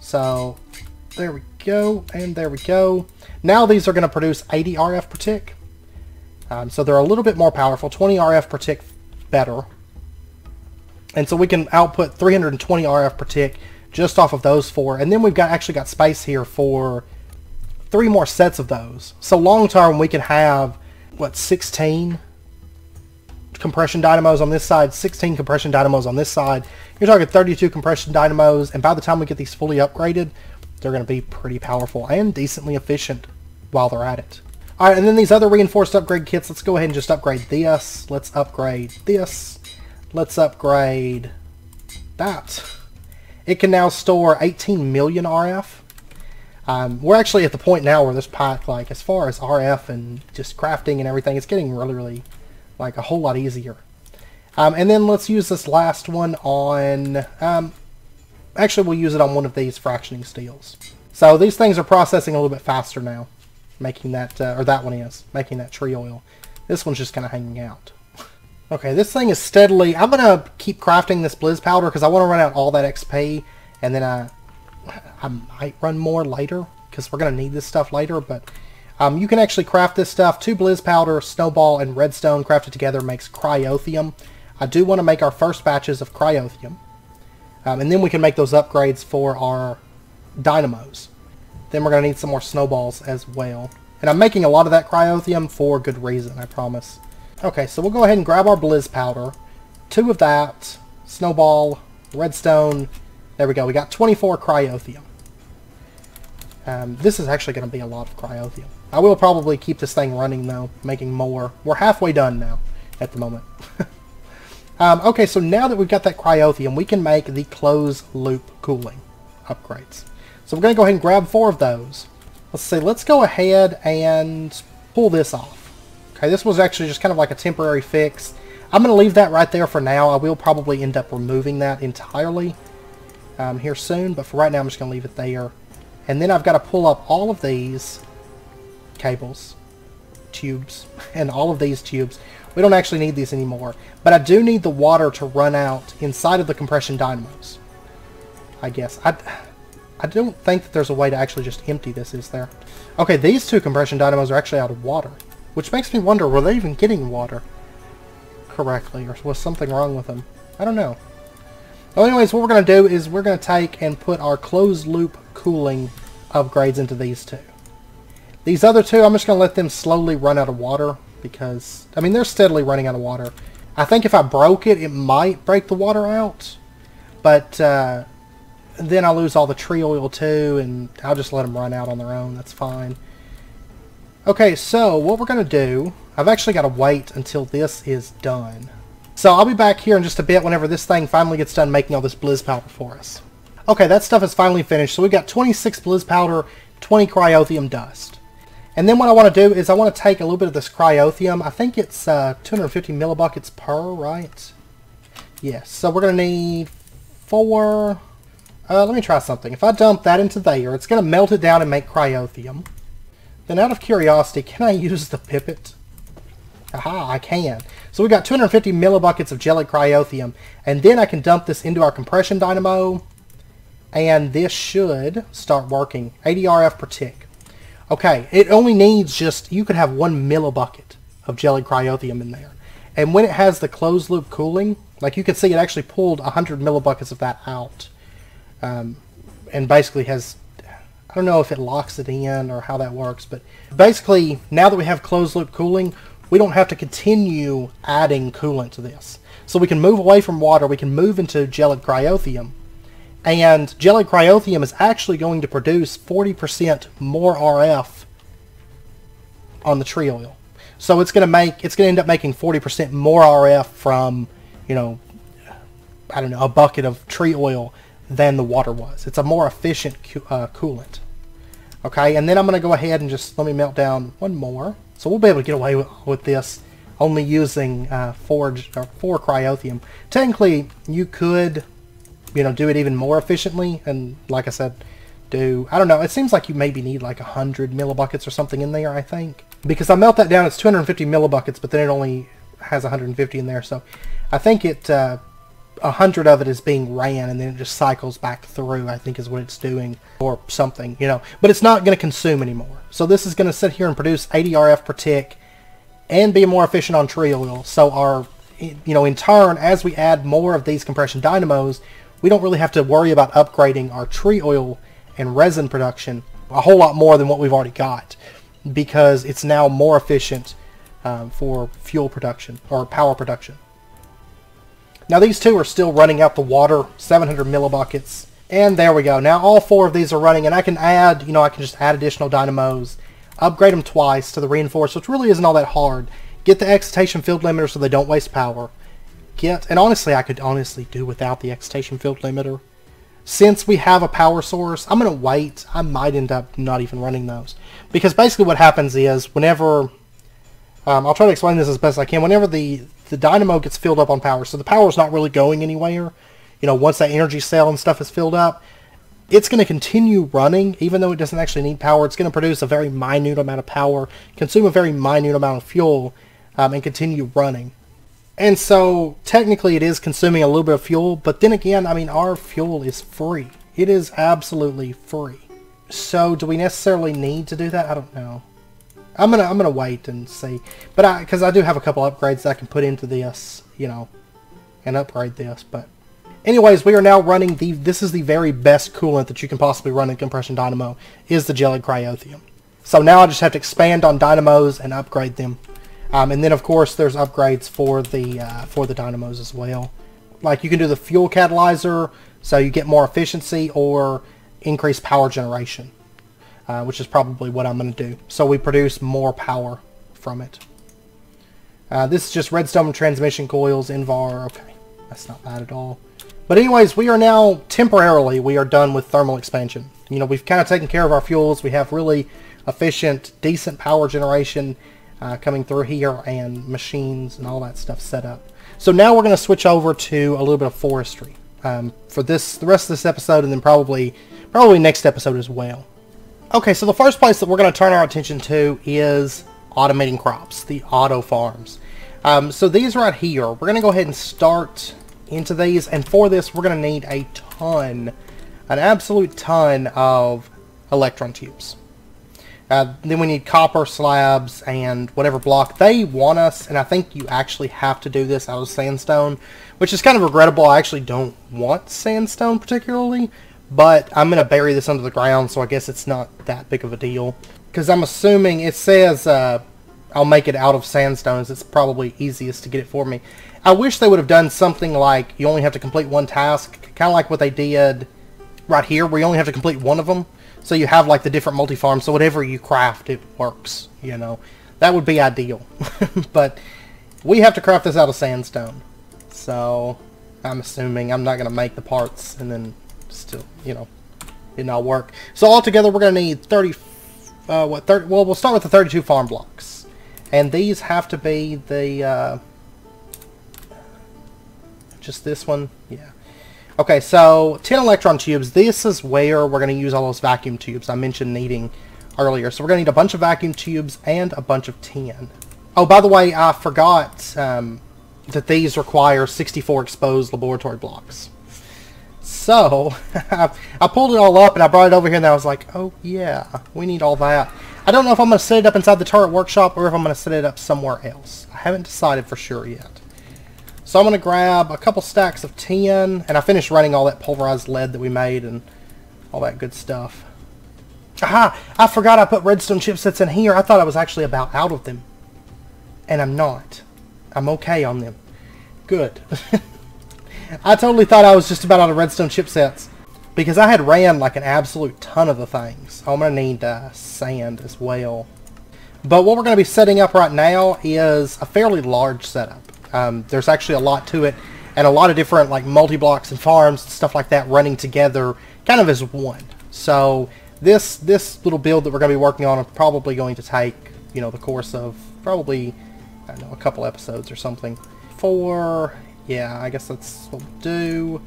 So, there we go, and there we go. Now these are going to produce 80 RF per tick. So they're a little bit more powerful, 20 RF per tick better. And so we can output 320 RF per tick just off of those 4. And then we've actually got space here for 3 more sets of those. So long term we can have, what, 16 compression dynamos on this side, 16 compression dynamos on this side. You're talking 32 compression dynamos, and by the time we get these fully upgraded, they're going to be pretty powerful and decently efficient while they're at it. Alright, and then these other reinforced upgrade kits, let's go ahead and just upgrade this. Let's upgrade this. Let's upgrade that. It can now store 18 million RF. We're actually at the point now where this pack, like, as far as RF and just crafting and everything, it's getting really like a whole lot easier. And then let's use this last one on... actually, we'll use it on one of these fractioning steels. So these things are processing a little bit faster now. Making that, or that one is, making that tree oil. This one's just kind of hanging out. Okay, this thing is steadily... I'm going to keep crafting this blizz powder because I want to run out all that XP. And then I might run more later because we're going to need this stuff later, but... you can actually craft this stuff. 2 blizz powder, snowball, and redstone crafted together makes Cryotheum. I do want to make our first batches of Cryotheum. And then we can make those upgrades for our dynamos. Then we're going to need some more snowballs as well. And I'm making a lot of that Cryotheum for good reason, I promise. Okay, so we'll go ahead and grab our Blizz Powder. 2 of that. Snowball. Redstone. There we go. We got 24 Cryotheum. This is actually going to be a lot of Cryotheum. I will probably keep this thing running, though, making more. We're halfway done now, at the moment. Okay, so now that we've got that Cryotheum, we can make the closed loop cooling upgrades. So we're going to go ahead and grab 4 of those. Let's see, let's go ahead and pull this off. Okay, this was actually just kind of like a temporary fix. I'm going to leave that right there for now. I will probably end up removing that entirely here soon, but for right now I'm just going to leave it there. And then I've got to pull up all of these cables, tubes, and all of these tubes. We don't actually need these anymore, but I do need the water to run out inside of the compression dynamos, I guess. I don't think that there's a way to actually just empty this, is there? Okay, these 2 compression dynamos are actually out of water, which makes me wonder, were they even getting water correctly, or was something wrong with them? I don't know. Well, anyways, what we're going to do is we're going to take and put our closed loop cooling upgrades into these 2. These other 2, I'm just going to let them slowly run out of water, because, I mean, they're steadily running out of water. I think if I broke it, it might break the water out, but then I'll lose all the tree oil too, and I'll just let them run out on their own. That's fine. Okay, so what we're going to do, I've actually got to wait until this is done. So I'll be back here in just a bit whenever this thing finally gets done making all this Blizz Powder for us. Okay, that stuff is finally finished. So we've got 26 Blizz Powder, 20 Cryotheum dust. And then what I want to do is I want to take a little bit of this Cryotheum. I think it's 250 millibuckets per, right? Yes, so we're going to need 4... let me try something. If I dump that into there, it's going to melt it down and make Cryotheum. Then out of curiosity, can I use the pipet? Aha, I can. So we've got 250 millibuckets of jelly Cryotheum, and then I can dump this into our compression dynamo, and this should start working. 80 RF per tick. Okay, it only needs just, you could have 1 millibucket of jelly Cryotheum in there. And when it has the closed loop cooling, like you can see, it actually pulled 100 millibuckets of that out. And basically has, I don't know if it locks it in or how that works, but basically now that we have closed loop cooling, we don't have to continue adding coolant to this. So we can move away from water, we can move into gelid Cryotheum, and gelid Cryotheum is actually going to produce 40% more RF on the tree oil. So it's going to end up making 40% more RF from, you know, I don't know, a bucket of tree oil than the water was. It's a more efficient coolant. Okay, and then I'm going to go ahead and just let me melt down 1 more. So we'll be able to get away with this only using 4 Cryotheum. Technically, you could, you know, do it even more efficiently, and like I said, I don't know, it seems like you maybe need like 100 millibuckets or something in there, I think. Because I melt that down, it's 250 millibuckets, but then it only has 150 in there, so I think 100 of it is being ran, and then it just cycles back through, I think is what it's doing, or something, you know. But it's not going to consume anymore. So this is going to sit here and produce 80 RF per tick, and be more efficient on tree oil. So our, you know, in turn, as we add more of these compression dynamos, we don't really have to worry about upgrading our tree oil and resin production a whole lot more than what we've already got, because it's now more efficient for fuel production, or power production. Now these 2 are still running out the water, 700 millibuckets, and there we go. Now all 4 of these are running, and I can add, you know, I can just add additional dynamos, upgrade them twice to the reinforced, which really isn't all that hard. Get the excitation field limiter so they don't waste power. And honestly, I could honestly do without the excitation field limiter. Since we have a power source, I'm going to wait. I might end up not even running those. Because basically what happens is, whenever, I'll try to explain this as best I can, whenever the dynamo gets filled up on power, so the power is not really going anywhere, you know, once that energy cell and stuff is filled up, it's going to continue running, even though it doesn't actually need power. It's going to produce a very minute amount of power, consume a very minute amount of fuel, and continue running. And so, technically it is consuming a little bit of fuel, but then again, I mean, our fuel is free. It is absolutely free. So, do we necessarily need to do that? I don't know. I'm gonna wait and see, but because I do have a couple upgrades that I can put into this, you know, and upgrade this. But Anyways, we are now running this is the very best coolant that you can possibly run in Compression Dynamo, is the gelid Cryotheum. So now I just have to expand on dynamos and upgrade them. And then of course there's upgrades for the dynamos as well. Like you can do the fuel catalyzer, so you get more efficiency, or increase power generation, which is probably what I'm going to do. So we produce more power from it. This is just redstone transmission coils, Invar. Okay, that's not bad at all. But anyways, we are now, temporarily, we are done with thermal expansion. You know, we've kind of taken care of our fuels. We have really efficient, decent power generation coming through here, and machines and all that stuff set up. So now we're going to switch over to a little bit of forestry for the rest of this episode, and then probably next episode as well. Okay, so the first place that we're going to turn our attention to is automating crops, the auto farms. So these right here, we're going to go ahead and start into these, and for this we're going to need an absolute ton of electron tubes. Then we need copper slabs and whatever block they want us, and I think you actually have to do this out of sandstone, which is kind of regrettable. I actually don't want sandstone particularly, but I'm going to bury this under the ground, so I guess it's not that big of a deal. Because I'm assuming it says I'll make it out of sandstones. It's probably easiest to get it for me. I wish they would have done something like you only have to complete one task, kind of like what they did right here, where you only have to complete one of them. So you have like the different multi-farms, so whatever you craft, it works, you know. That would be ideal. But we have to craft this out of sandstone. So I'm assuming I'm not going to make the parts and then still, you know, it not work. So altogether we're going to need 30, well, we'll start with the 32 farm blocks. And these have to be the, just this one, yeah. Okay, so 10 electron tubes. This is where we're going to use all those vacuum tubes I mentioned needing earlier. So we're going to need a bunch of vacuum tubes and a bunch of tin. Oh, by the way, I forgot that these require 64 exposed laboratory blocks. So, I pulled it all up and I brought it over here and I was like, oh yeah, we need all that. I don't know if I'm going to set it up inside the turret workshop or if I'm going to set it up somewhere else. I haven't decided for sure yet. So I'm going to grab a couple stacks of tin, and I finished running all that pulverized lead that we made and all that good stuff. Aha! I forgot I put redstone chipsets in here. I thought I was actually about out of them. And I'm not. I'm okay on them. Good. I totally thought I was just about out of redstone chipsets, because I had ran like an absolute ton of the things. I'm going to need sand as well. But what we're going to be setting up right now is a fairly large setup. There's actually a lot to it, and a lot of different like multi-blocks and farms and stuff like that running together kind of as one. So this little build that we're going to be working on is probably going to take, you know, the course of probably, I don't know, a couple episodes or something. Yeah, I guess that's what we'll do.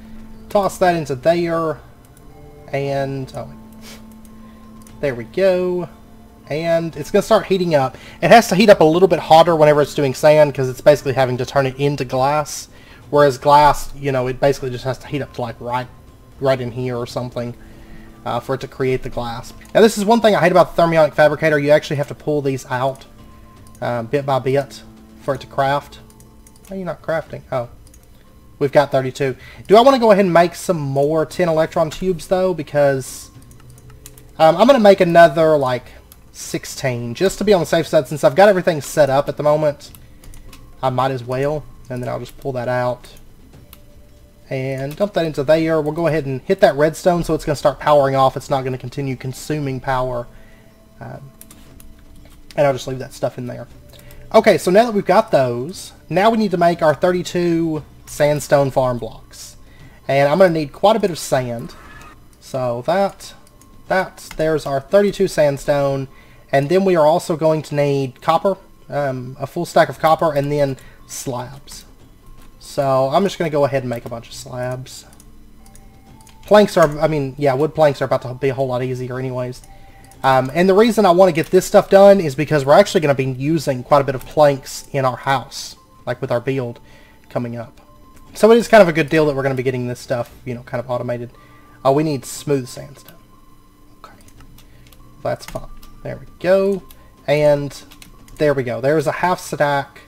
Toss that into there, and oh, there we go. And it's going to start heating up. It has to heat up a little bit hotter whenever it's doing sand, because it's basically having to turn it into glass. Whereas glass, you know, it basically just has to heat up to like right in here or something for it to create the glass. Now this is one thing I hate about the thermionic fabricator. You actually have to pull these out bit by bit for it to craft. Why are you not crafting? Oh, we've got 32. Do I want to go ahead and make some more 10 electron tubes though? Because I'm going to make another like 16 just to be on the safe side. Since I've got everything set up at the moment, I might as well. And then I'll just pull that out and dump that into there. We'll go ahead and hit that redstone so it's going to start powering off. It's not going to continue consuming power. And I'll just leave that stuff in there. Okay, so now that we've got those, now we need to make our 32 sandstone farm blocks. And I'm going to need quite a bit of sand. So there's our 32 sandstone. And then we are also going to need copper, a full stack of copper, and then slabs. So I'm just going to go ahead and make a bunch of slabs. Planks are, I mean, yeah, wood planks are about to be a whole lot easier anyways. And the reason I want to get this stuff done is because we're actually going to be using quite a bit of planks in our house, like with our build coming up. So it is kind of a good deal that we're going to be getting this stuff, you know, kind of automated. Oh, we need smooth sandstone. Okay. That's fine. There we go. And there we go. There's a half stack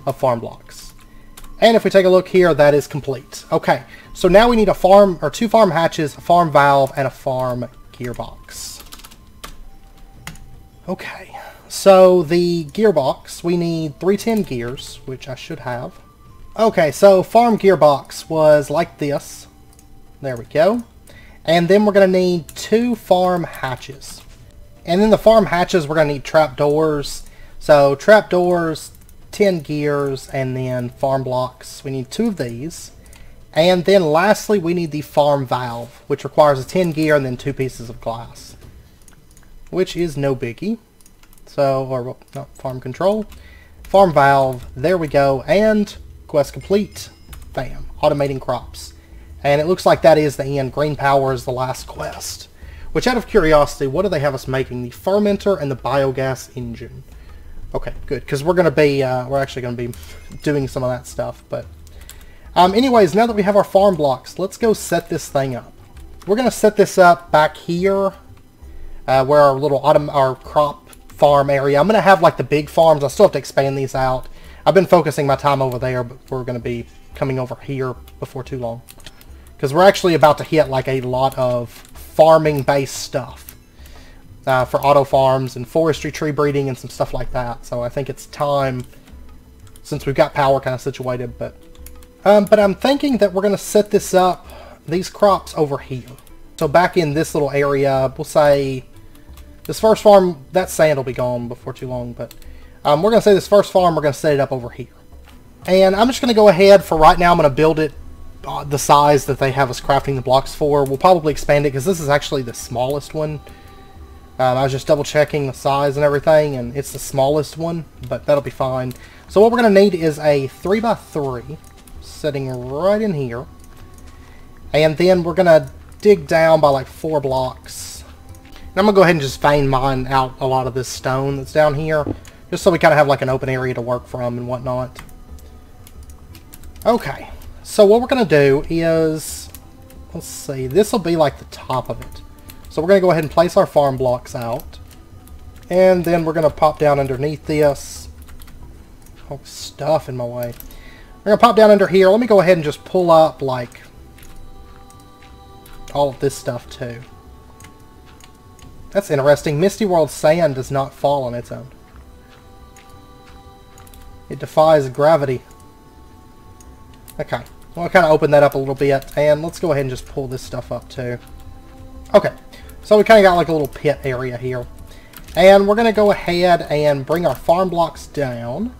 of farm blocks. And if we take a look here, that is complete. Okay, so now we need a farm, or 2 farm hatches, a farm valve, and a farm gearbox. Okay, so the gearbox, we need 310 gears, which I should have. Okay, so farm gearbox was like this. There we go. And then we're going to need 2 farm hatches. And then the farm hatches, we're going to need trapdoors. So trapdoors, 10 gears, and then farm blocks. We need 2 of these. And then lastly, we need the farm valve, which requires a 10 gear and then 2 pieces of glass. Which is no biggie. So, or not farm control. Farm valve, there we go. And quest complete. Bam. Automating crops. And it looks like that is the end. Green power is the last quest. Which, out of curiosity, what do they have us making? The fermenter and the biogas engine. Okay, good, because we're actually going to be doing some of that stuff. But, anyways, now that we have our farm blocks, let's go set this thing up. We're going to set this up back here, where our crop farm area. I'm going to have like the big farms. I still have to expand these out. I've been focusing my time over there, but we're going to be coming over here before too long, because we're actually about to hit like a lot of farming-based stuff. For auto farms and forestry tree breeding and some stuff like that. So I think it's time, since we've got power kind of situated. But I'm thinking that we're going to set this up, these crops over here. So back in this little area, we'll say this first farm, that sand will be gone before too long. But we're going to say this first farm, we're going to set it up over here. And I'm just going to go ahead, for right now, I'm going to build it the size that they have us crafting the blocks for. We'll probably expand it, because this is actually the smallest one. I was just double checking the size and everything, and it's the smallest one, but that'll be fine. So what we're going to need is a 3x3 sitting right in here. And then we're going to dig down by like 4 blocks. And I'm going to go ahead and just vein mine out a lot of this stone that's down here, just so we kind of have like an open area to work from and whatnot. Okay, so what we're going to do is, let's see, this will be like the top of it. So we're going to go ahead and place our farm blocks out. And then we're going to pop down underneath this. Oh, stuff in my way. We're going to pop down under here. Let me go ahead and just pull up, like, all of this stuff, too. That's interesting. Misty World sand does not fall on its own. It defies gravity. Okay. Well, I'll kind of open that up a little bit. And let's go ahead and just pull this stuff up, too. Okay. So we kind of got like a little pit area here. And we're going to go ahead and bring our farm blocks down.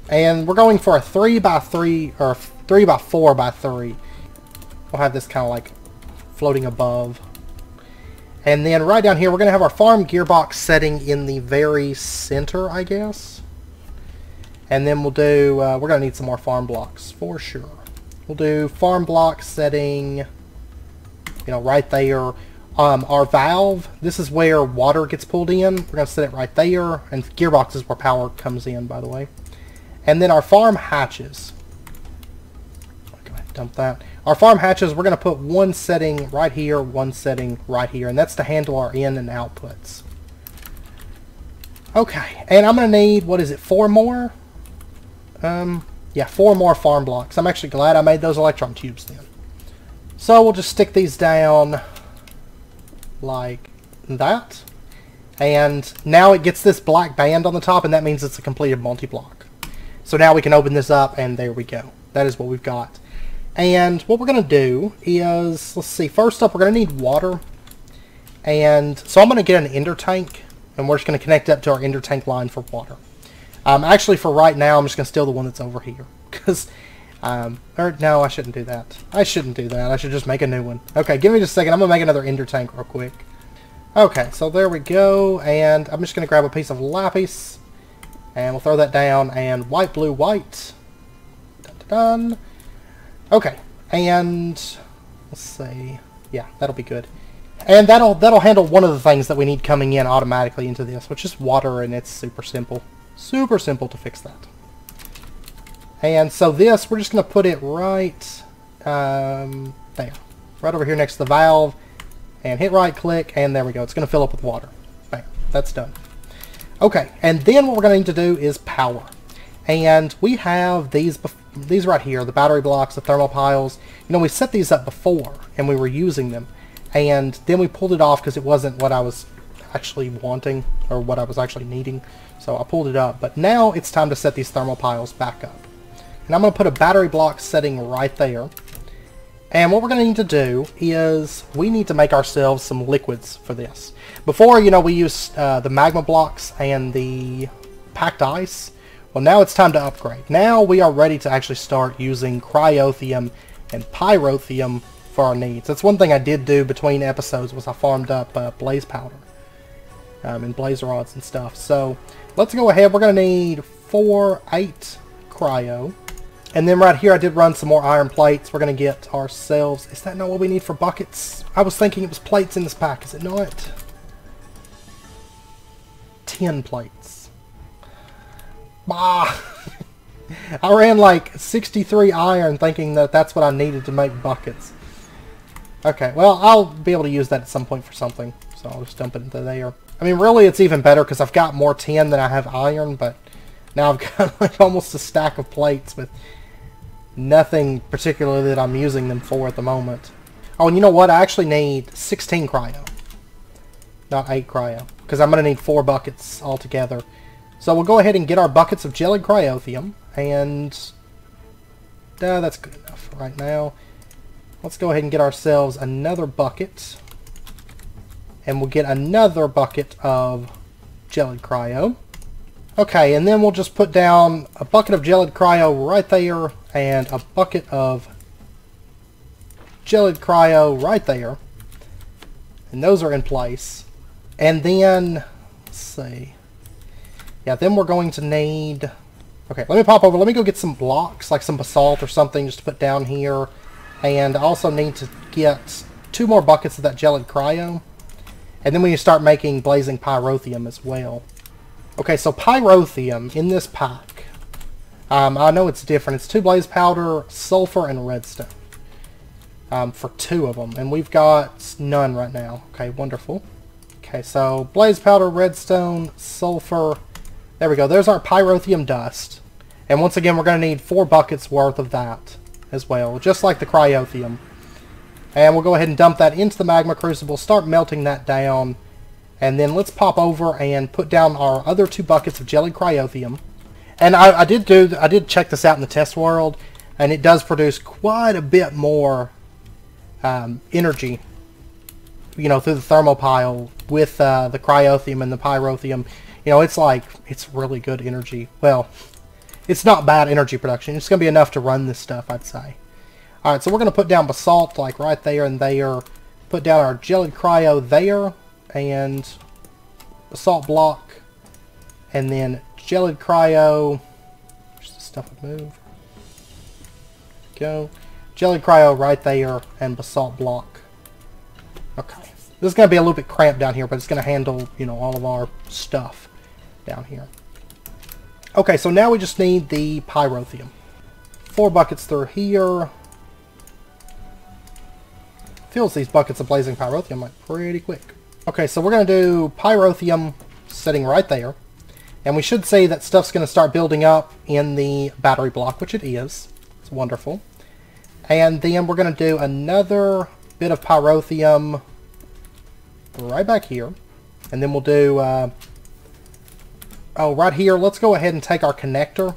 And we're going for a 3x3 or 3x4x3. We'll have this kind of like floating above. And then right down here, we're going to have our farm gearbox setting in the very center, I guess. And then we'll do, we're going to need some more farm blocks for sure. We'll do farm block setting, you know, right there. Our valve, this is where water gets pulled in. We're going to set it right there. And gearbox is where power comes in, by the way. And then our farm hatches. I'm going to dump that. Our farm hatches, we're going to put one setting right here, one setting right here. And that's to handle our in and outputs. Okay, and I'm going to need, what is it, 4 more? Yeah, 4 more farm blocks. I'm actually glad I made those electron tubes then. So we'll just stick these down like that. And now it gets this black band on the top, and that means it's a completed multi-block. So now we can open this up, and there we go. That is what we've got. And what we're going to do is, let's see, first up we're going to need water. And so I'm going to get an ender tank, and we're just going to connect up to our ender tank line for water. Actually, for right now, I'm just going to steal the one that's over here. Because, or no, I shouldn't do that. I shouldn't do that. I should just make a new one. Okay, give me just a second. I'm going to make another ender tank real quick. Okay, so there we go. And I'm just going to grab a piece of lapis. And we'll throw that down. And white, blue, white. Dun-dun-dun. Okay, and let's see. Yeah, that'll be good. And that'll handle one of the things that we need coming in automatically into this, which is water, and it's super simple. Super simple to fix that. And so this, we're just going to put it right there. Right over here next to the valve. And hit right click, and there we go. It's going to fill up with water. Bam. That's done. Okay, and then what we're going to need to do is power. And we have these right here, the battery blocks, the thermal piles. You know, we set these up before, and we were using them. And then we pulled it off because it wasn't what I was actually wanting, or what I was actually needing. So I pulled it up. But now it's time to set these thermal piles back up. And I'm going to put a battery block setting right there. And what we're going to need to do is we need to make ourselves some liquids for this. Before, you know, we used the magma blocks and the packed ice. Well, now it's time to upgrade. Now we are ready to actually start using Cryotheum and Pyrotheum for our needs. That's one thing I did do between episodes, was I farmed up blaze powder and blaze rods and stuff. So let's go ahead. We're going to need 8 cryo. And then right here I did run some more iron plates. We're going to get ourselves... Is that not what we need for buckets? I was thinking it was plates in this pack. Is it not? 10 plates. Bah! I ran like 63 iron thinking that that's what I needed to make buckets. Okay, well, I'll be able to use that at some point for something. So I'll just dump it into there. I mean, really, it's even better because I've got more tin than I have iron, but now I've got like almost a stack of plates with nothing particularly that I'm using them for at the moment. Oh, and you know what? I actually need 16 cryo. Not 8 cryo. Because I'm going to need 4 buckets altogether. So we'll go ahead and get our buckets of gelid Cryotheum, and that's good enough right now. Let's go ahead and get ourselves another bucket, and we'll get another bucket of gelid Cryo. Okay, and then we'll just put down a bucket of gelid Cryo right there, and a bucket of gelid Cryo right there, and those are in place. And then, let's see... Yeah, then we're going to need... Okay, let me pop over. Let me go get some blocks, like some basalt or something, just to put down here. And I also need to get 2 more buckets of that gelid cryo. And then we can start making blazing pyrotheum as well. Okay, so pyrotheum in this pack. I know it's different. It's 2 blaze powder, sulfur, and redstone. For 2 of them. And we've got none right now. Okay, wonderful. Okay, so blaze powder, redstone, sulfur... There we go. There's our pyrotheum dust. And once again, we're going to need 4 buckets worth of that as well, just like the cryotheum. And we'll go ahead and dump that into the magma crucible, start melting that down, and then let's pop over and put down our other 2 buckets of gelid cryotheum. And I did check this out in the test world, and it does produce quite a bit more energy, you know, through the thermal pile with the cryotheum and the pyrotheum. You know, it's really good energy. Well, it's not bad energy production. It's going to be enough to run this stuff, I'd say. Alright, so we're going to put down basalt, like right there and there. Put down our gelid cryo there. And basalt block. And then gelid cryo. Where's the stuff would move? Go. Gelid cryo right there. And basalt block. Okay. This is going to be a little bit cramped down here, but it's going to handle, you know, all of our stuff down here. Okay, so now we just need the pyrotheum. 4 buckets through here. Fills these buckets of blazing pyrotheum like pretty quick. Okay, so we're going to do pyrotheum sitting right there. And we should see that stuff's going to start building up in the battery block, which it is. It's wonderful. And then we're going to do another bit of pyrotheum right back here. And then we'll do... oh, right here, let's go ahead and take our connector.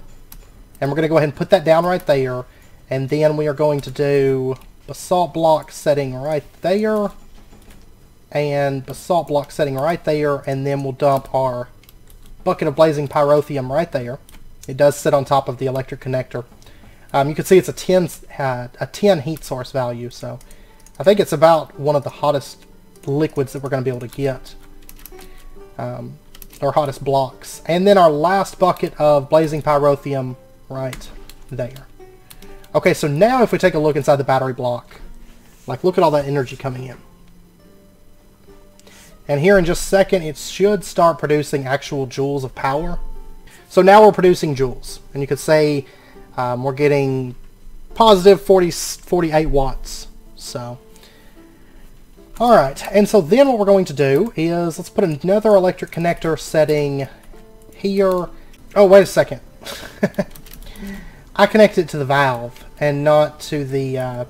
And we're going to go ahead and put that down right there. And then we are going to do basalt block setting right there. And basalt block setting right there. And then we'll dump our bucket of blazing pyrotheum right there. It does sit on top of the electric connector. You can see it's a 10 heat source value. So I think it's about one of the hottest liquids that we're going to be able to get. Our hottest blocks. And then our last bucket of blazing pyrotheum right there. Okay, so now if we take a look inside the battery block, like look at all that energy coming in. And here in just a second, it should start producing actual joules of power. So now we're producing joules. And you could say we're getting positive 48 watts. So... Alright, and so then what we're going to do is, let's put another electric connector setting here. Oh, wait a second. I connected it to the valve and not to the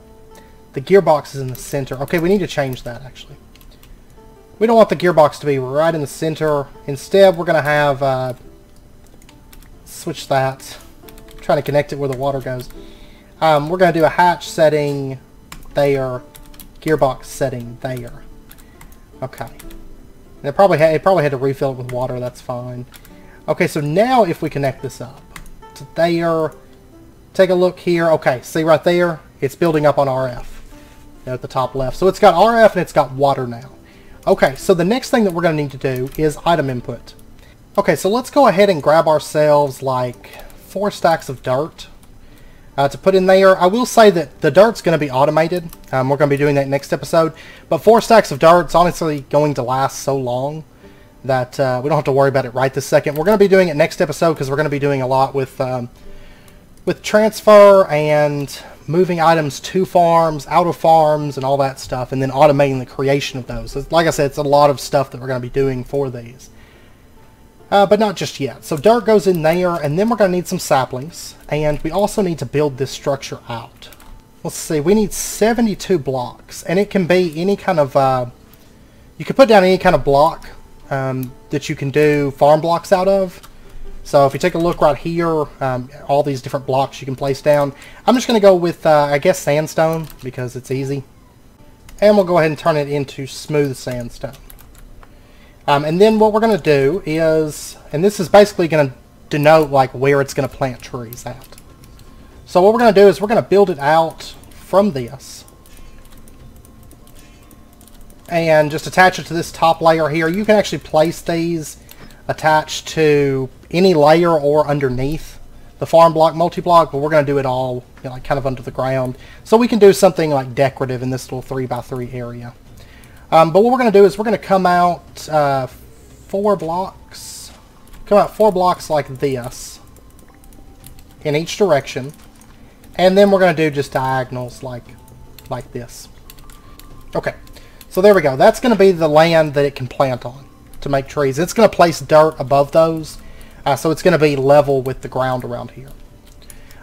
gearbox is in the center. Okay, we need to change that, actually. We don't want the gearbox to be right in the center. Instead, we're going to have... switch that. I'm trying to connect it where the water goes. We're going to do a hatch setting there. Gearbox setting there. Okay. And it probably had to refill it with water. That's fine. Okay, so now if we connect this up to there... Take a look here. Okay, see right there? It's building up on RF. At the top left. So it's got RF and it's got water now. Okay, so the next thing that we're going to need to do is item input. Okay, so let's go ahead and grab ourselves like 4 stacks of dirt to put in there. I will say that the dirt's going to be automated. We're going to be doing that next episode. But 4 stacks of dirt's honestly going to last so long that we don't have to worry about it right this second. We're going to be doing it next episode because we're going to be doing a lot with transfer and moving items to farms, out of farms, and all that stuff, and then automating the creation of those. Like I said, it's a lot of stuff that we're going to be doing for these. But not just yet. So dirt goes in there, and then we're going to need some saplings, and we also need to build this structure out. Let's see, we need 72 blocks, and it can be any kind of... you can put down any kind of block that you can do farm blocks out of. So if you take a look right here, all these different blocks you can place down. I'm just going to go with, I guess, sandstone, because it's easy. And we'll go ahead and turn it into smooth sandstone. And then what we're going to do is, and this is basically going to denote like where it's going to plant trees at. So what we're going to do is we're going to build it out from this. And just attach it to this top layer here. You can actually place these attached to any layer or underneath the farm block, multi-block, but we're going to do it all, you know, like kind of under the ground. So we can do something like decorative in this little 3x3 area. But what we're going to do is we're going to come out 4 blocks. Come out 4 blocks like this in each direction. And then we're going to do just diagonals like this. Okay, so there we go. That's going to be the land that it can plant on to make trees. It's going to place dirt above those, so it's going to be level with the ground around here.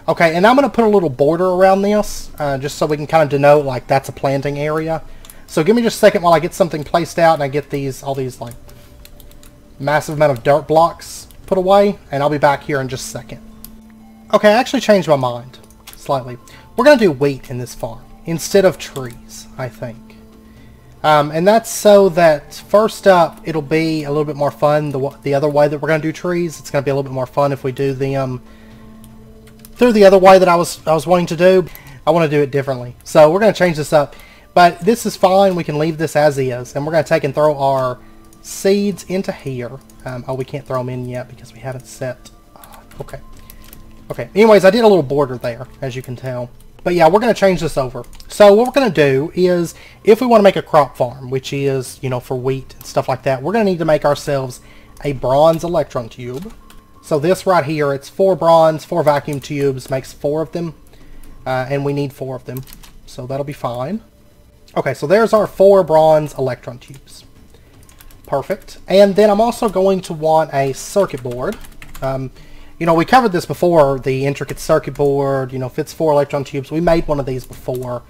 Okay, and I'm going to put a little border around this, just so we can kind of denote like that's a planting area. So give me just a second while I get something placed out and I get all these like massive amount of dirt blocks put away, and I'll be back here in just a second. Okay, I actually changed my mind slightly. We're going to do wheat in this farm instead of trees, I think. And that's so that first up, it'll be a little bit more fun the other way that we're going to do trees. It's going to be a little bit more fun if we do the through the other way that I was wanting to do. I want to do it differently, so we're going to change this up. But this is fine. We can leave this as is, and we're going to take and throw our seeds into here. Oh, we can't throw them in yet because we haven't set. Okay. Okay. Anyways, I did a little border there, as you can tell. But yeah, we're going to change this over. So what we're going to do is, if we want to make a crop farm, which is, you know, for wheat and stuff like that, we're going to need to make ourselves a bronze electron tube. So this right here, it's 4 bronze, 4 vacuum tubes, makes 4 of them. And we need 4 of them. So that'll be fine. Okay, so there's our 4 bronze electron tubes. Perfect. And then I'm also going to want a circuit board. You know, we covered this before, the intricate circuit board, you know, fits 4 electron tubes. We made one of these before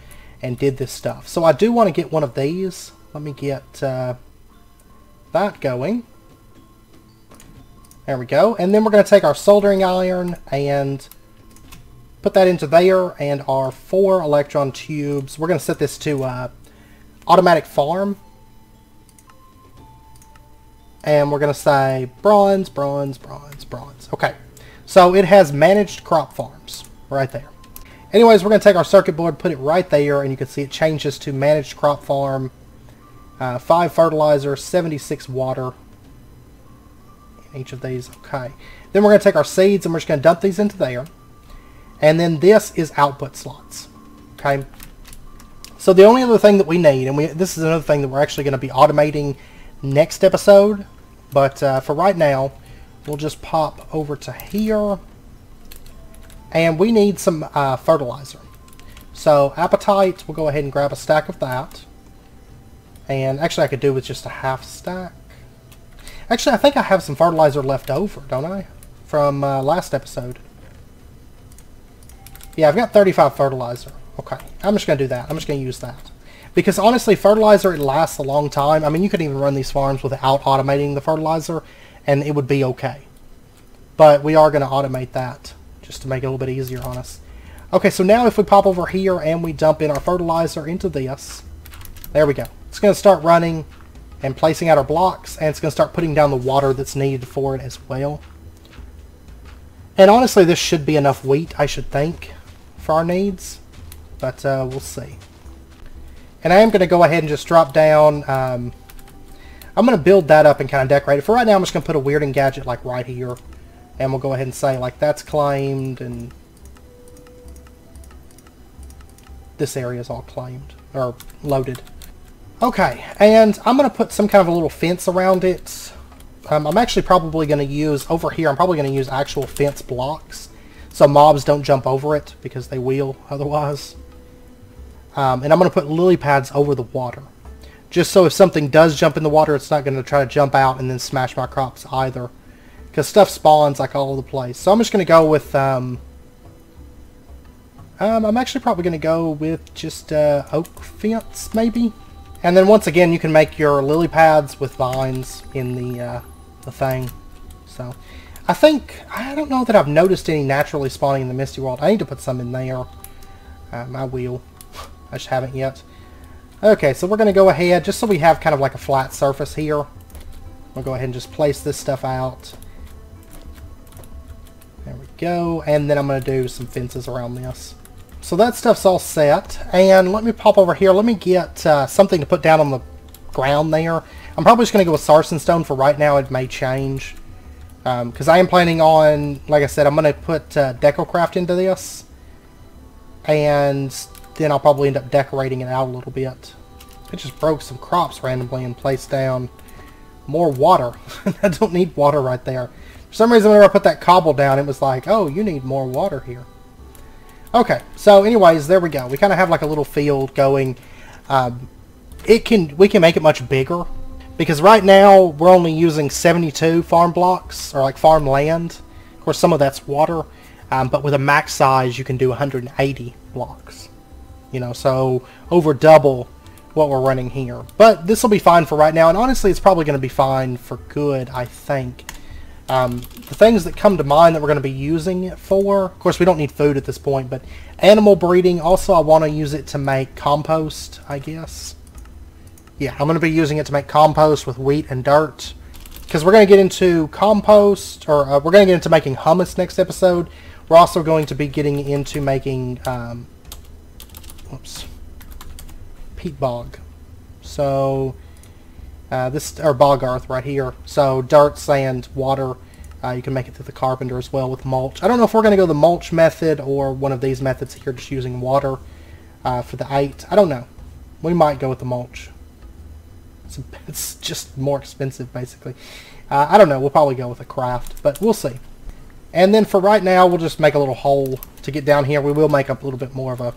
and did this stuff. So I do want to get one of these. Let me get that going. There we go. And then we're going to take our soldering iron and put that into there, and our 4 electron tubes. We're going to set this to automatic farm. And we're going to say bronze, bronze, bronze, bronze. Okay. So it has managed crop farms right there. Anyways, we're going to take our circuit board, put it right there, and you can see it changes to managed crop farm. 5 fertilizer, 76 water in each of these. Okay. Then we're going to take our seeds and we're just going to dump these into there. And then this is output slots. Okay. So the only other thing that we need, and this is another thing that we're actually going to be automating next episode, but for right now, we'll just pop over to here, and we need some fertilizer. So apatite, we'll go ahead and grab a stack of that. And actually I could do with just a half stack. Actually, I think I have some fertilizer left over, don't I? from last episode. Yeah, I've got 35 fertilizer. Okay, I'm just going to do that. I'm just going to use that. Because honestly, fertilizer, it lasts a long time. I mean, you could even run these farms without automating the fertilizer, and it would be okay. But we are going to automate that, just to make it a little bit easier on us. Okay, so now if we pop over here and we dump in our fertilizer into this, there we go. It's going to start running and placing out our blocks, and it's going to start putting down the water that's needed for it as well. And honestly, this should be enough wheat, I should think, for our needs. But we'll see. And I am going to go ahead and just drop down. I'm going to build that up and kind of decorate it. For right now, I'm just going to put a weirding gadget like right here. And we'll go ahead and say like that's claimed and this area is all claimed or loaded. Okay, and I'm going to put some kind of a little fence around it. I'm actually probably going to use, over here, I'm probably going to use actual fence blocks. So mobs don't jump over it because they will otherwise. And I'm going to put lily pads over the water. Just so if something does jump in the water, it's not going to try to jump out and then smash my crops either. Because stuff spawns like all over the place. So I'm just going to go with, I'm actually probably going to go with just oak fence, maybe. And then once again, you can make your lily pads with vines in the thing. So I think, I don't know that I've noticed any naturally spawning in the Misty World. I need to put some in there. I will. I just haven't yet. Okay, so we're going to go ahead, just so we have kind of like a flat surface here. We'll go ahead and just place this stuff out. There we go. And then I'm going to do some fences around this. So that stuff's all set. And let me pop over here. Let me get something to put down on the ground there. I'm probably just going to go with sarsen stone for right now. It may change. Because I am planning on, like I said, I'm going to put DecoCraft into this. And then I'll probably end up decorating it out a little bit. It just broke some crops randomly and placed down more water. I don't need water right there. For some reason, whenever I put that cobble down, it was like, oh, you need more water here. Okay, so anyways, there we go. We kind of have like a little field going. We can make it much bigger. Because right now, we're only using 72 farm blocks, or like farm land. Of course, some of that's water. But with a max size, you can do 180 blocks. You know, so over double what we're running here. But this will be fine for right now, and honestly, it's probably going to be fine for good, I think. The things that come to mind that we're going to be using it for, of course, we don't need food at this point, but animal breeding, also I want to use it to make compost, I guess. Yeah, I'm going to be using it to make compost with wheat and dirt, because we're going to get into compost, or we're going to get into making hummus next episode. We're also going to be getting into making peat bog. So this, or bog earth right here. So dirt, sand, water. You can make it through the carpenter as well with mulch. I don't know if we're going to go the mulch method or one of these methods here, just using water for the 8. I don't know. We might go with the mulch. It's just more expensive, basically. I don't know. We'll probably go with a craft, but we'll see. And then for right now, we'll just make a little hole to get down here. We will make up a little bit more of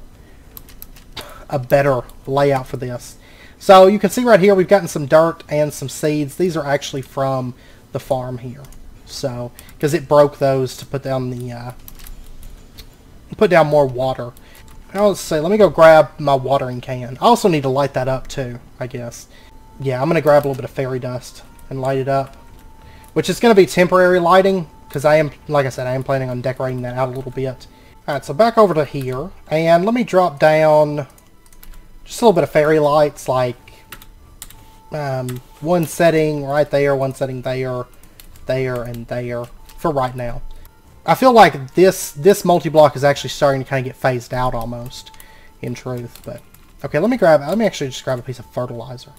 a better layout for this. So you can see right here, we've gotten some dirt and some seeds. These are actually from the farm here. So, because it broke those to put down the, put down more water. Now let's see, let me go grab my watering can. I also need to light that up too, I guess. Yeah, I'm going to grab a little bit of fairy dust and light it up. Which is going to be temporary lighting, because I am, like I said, I am planning on decorating that out a little bit. Alright, so back over to here, and let me drop down just a little bit of fairy lights, like one setting right there, one setting there, there, and there, for right now. I feel like this multi-block is actually starting to kind of get phased out almost, in truth, but... Okay, let me actually just grab a piece of fertilizer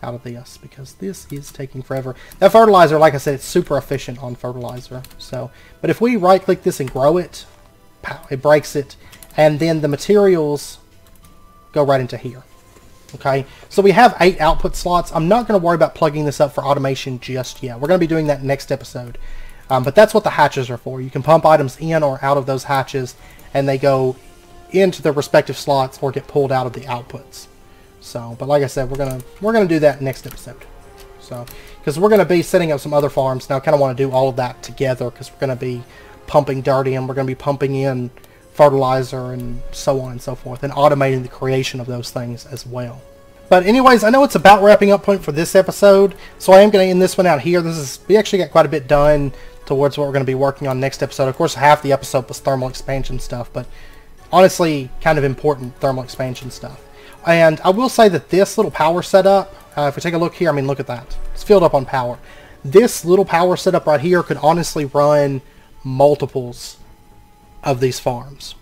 out of this, because this is taking forever. That fertilizer, like I said, it's super efficient on fertilizer. So, but if we right-click this and grow it, pow, it breaks it, and then the materials go right into here. Okay, so we have 8 output slots. I'm not going to worry about plugging this up for automation just yet. We're going to be doing that next episode. But that's what the hatches are for. You can pump items in or out of those hatches, and they go into their respective slots or get pulled out of the outputs. So, but like I said, we're gonna do that next episode. So. So, because we're going to be setting up some other farms now, I kind of want to do all of that together because we're going to be pumping dirt in, we're going to be pumping in fertilizer and so on and so forth, and automating the creation of those things as well. But anyways, I know it's about wrapping up point for this episode, so I am going to end this one out here. We actually got quite a bit done towards what we're going to be working on next episode. Of course, half the episode was thermal expansion stuff, but honestly, kind of important thermal expansion stuff. And I will say that this little power setup, if we take a look here, I mean, look at that. It's filled up on power. This little power setup right here could honestly run multiples of these farms.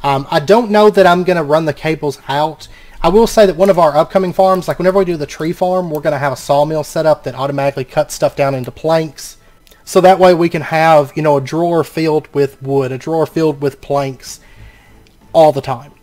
I don't know that I'm going to run the cables out. I will say that one of our upcoming farms, like whenever we do the tree farm, we're going to have a sawmill set up that automatically cuts stuff down into planks. So that way we can have, you know, a drawer filled with wood, a drawer filled with planks all the time.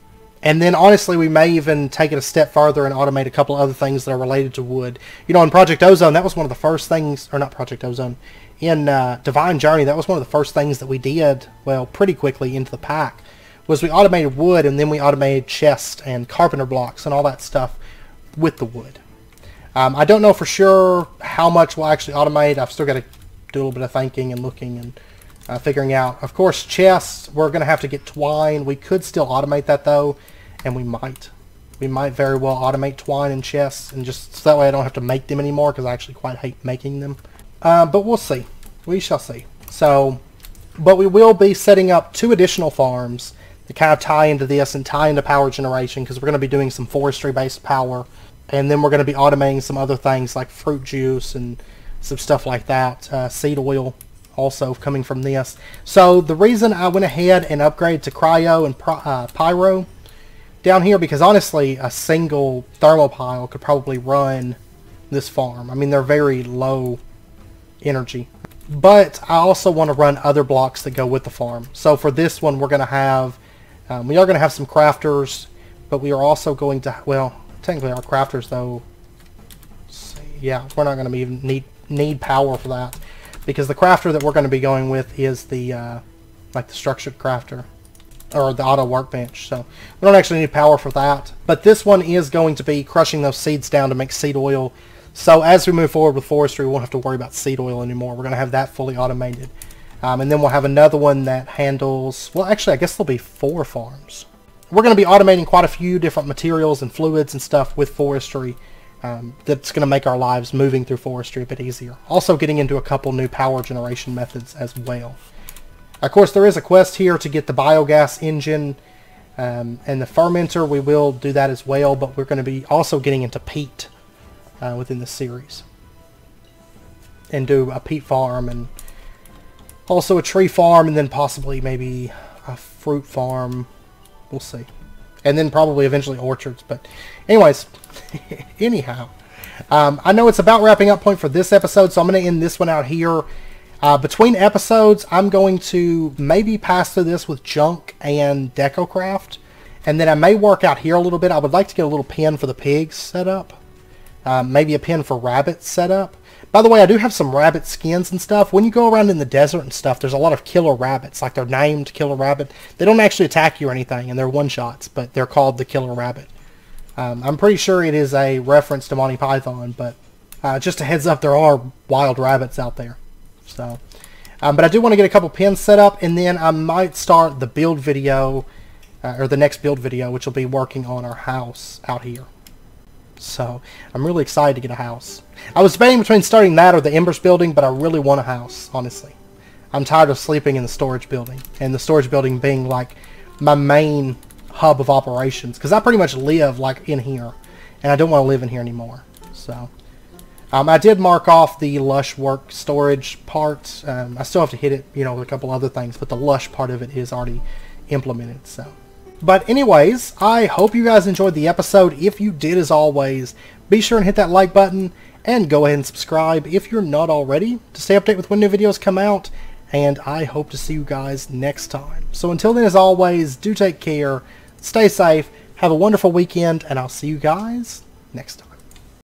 And then honestly, we may even take it a step further and automate a couple of other things that are related to wood. You know, in Project Ozone, that was one of the first things, or not Project Ozone, in Divine Journey, that was one of the first things that we did, well, pretty quickly into the pack, was we automated wood, and then we automated chests and carpenter blocks and all that stuff with the wood. I don't know for sure how much we'll actually automate. I've still got to do a little bit of thinking and looking and figuring out. Of course, chests, we're going to have to get twine. We could still automate that, though, and we might. We might very well automate twine and chests, and just so that way I don't have to make them anymore, because I actually quite hate making them. But we'll see. We shall see. So, but we will be setting up 2 additional farms to kind of tie into this and tie into power generation, because we're going to be doing some forestry-based power, and then we're going to be automating some other things like fruit juice and some stuff like that. Seed oil also coming from this. So the reason I went ahead and upgraded to cryo and pyro down here, because honestly a single thermal pile could probably run this farm. I mean, they're very low energy. But I also want to run other blocks that go with the farm. So for this one, we're going to have, we are going to have some crafters, but we are also going to, well, technically our crafters though, yeah, we're not going to even need power for that, because the crafter that we're going to be going with is the, like the structured crafter, or the auto workbench. So we don't actually need power for that. But this one is going to be crushing those seeds down to make seed oil. So as we move forward with forestry, we won't have to worry about seed oil anymore. We're going to have that fully automated. And then we'll have another one that handles, well, actually, I guess there'll be 4 farms. We're going to be automating quite a few different materials and fluids and stuff with forestry. That's going to make our lives moving through forestry a bit easier. Also getting into a couple new power generation methods as well. Of course, there is a quest here to get the biogas engine and the fermenter. We will do that as well, but we're going to be also getting into peat within the series, and do a peat farm and also a tree farm, and then possibly maybe a fruit farm. We'll see. And then probably eventually orchards. But anyways, anyhow, I know it's about wrapping up point for this episode, so I'm going to end this one out here. Between episodes, I'm going to maybe pass through this with junk and decocraft, and then I may work out here a little bit. I would like to get a little pen for the pigs set up. Maybe a pen for rabbits set up. By the way, I do have some rabbit skins and stuff. When you go around in the desert and stuff, there's a lot of killer rabbits. Like, they're named killer rabbit. They don't actually attack you or anything, and they're one-shots, but they're called the killer rabbit. I'm pretty sure it is a reference to Monty Python, but just a heads up, there are wild rabbits out there. So, but I do want to get a couple pins set up, and then I might start the build video, or the next build video, which will be working on our house out here. So, I'm really excited to get a house. I was debating between starting that or the Embers building, but I really want a house, honestly. I'm tired of sleeping in the storage building, and the storage building being like my main hub of operations, because I pretty much live like in here, and I don't want to live in here anymore. So, I did mark off the lush work storage part. I still have to hit it, you know, with a couple other things, but the lush part of it is already implemented. So, but anyways, I hope you guys enjoyed the episode. If you did, as always, be sure and hit that like button, and go ahead and subscribe if you're not already, to stay updated with when new videos come out. And I hope to see you guys next time. So until then, as always, do take care, stay safe, have a wonderful weekend, and I'll see you guys next time.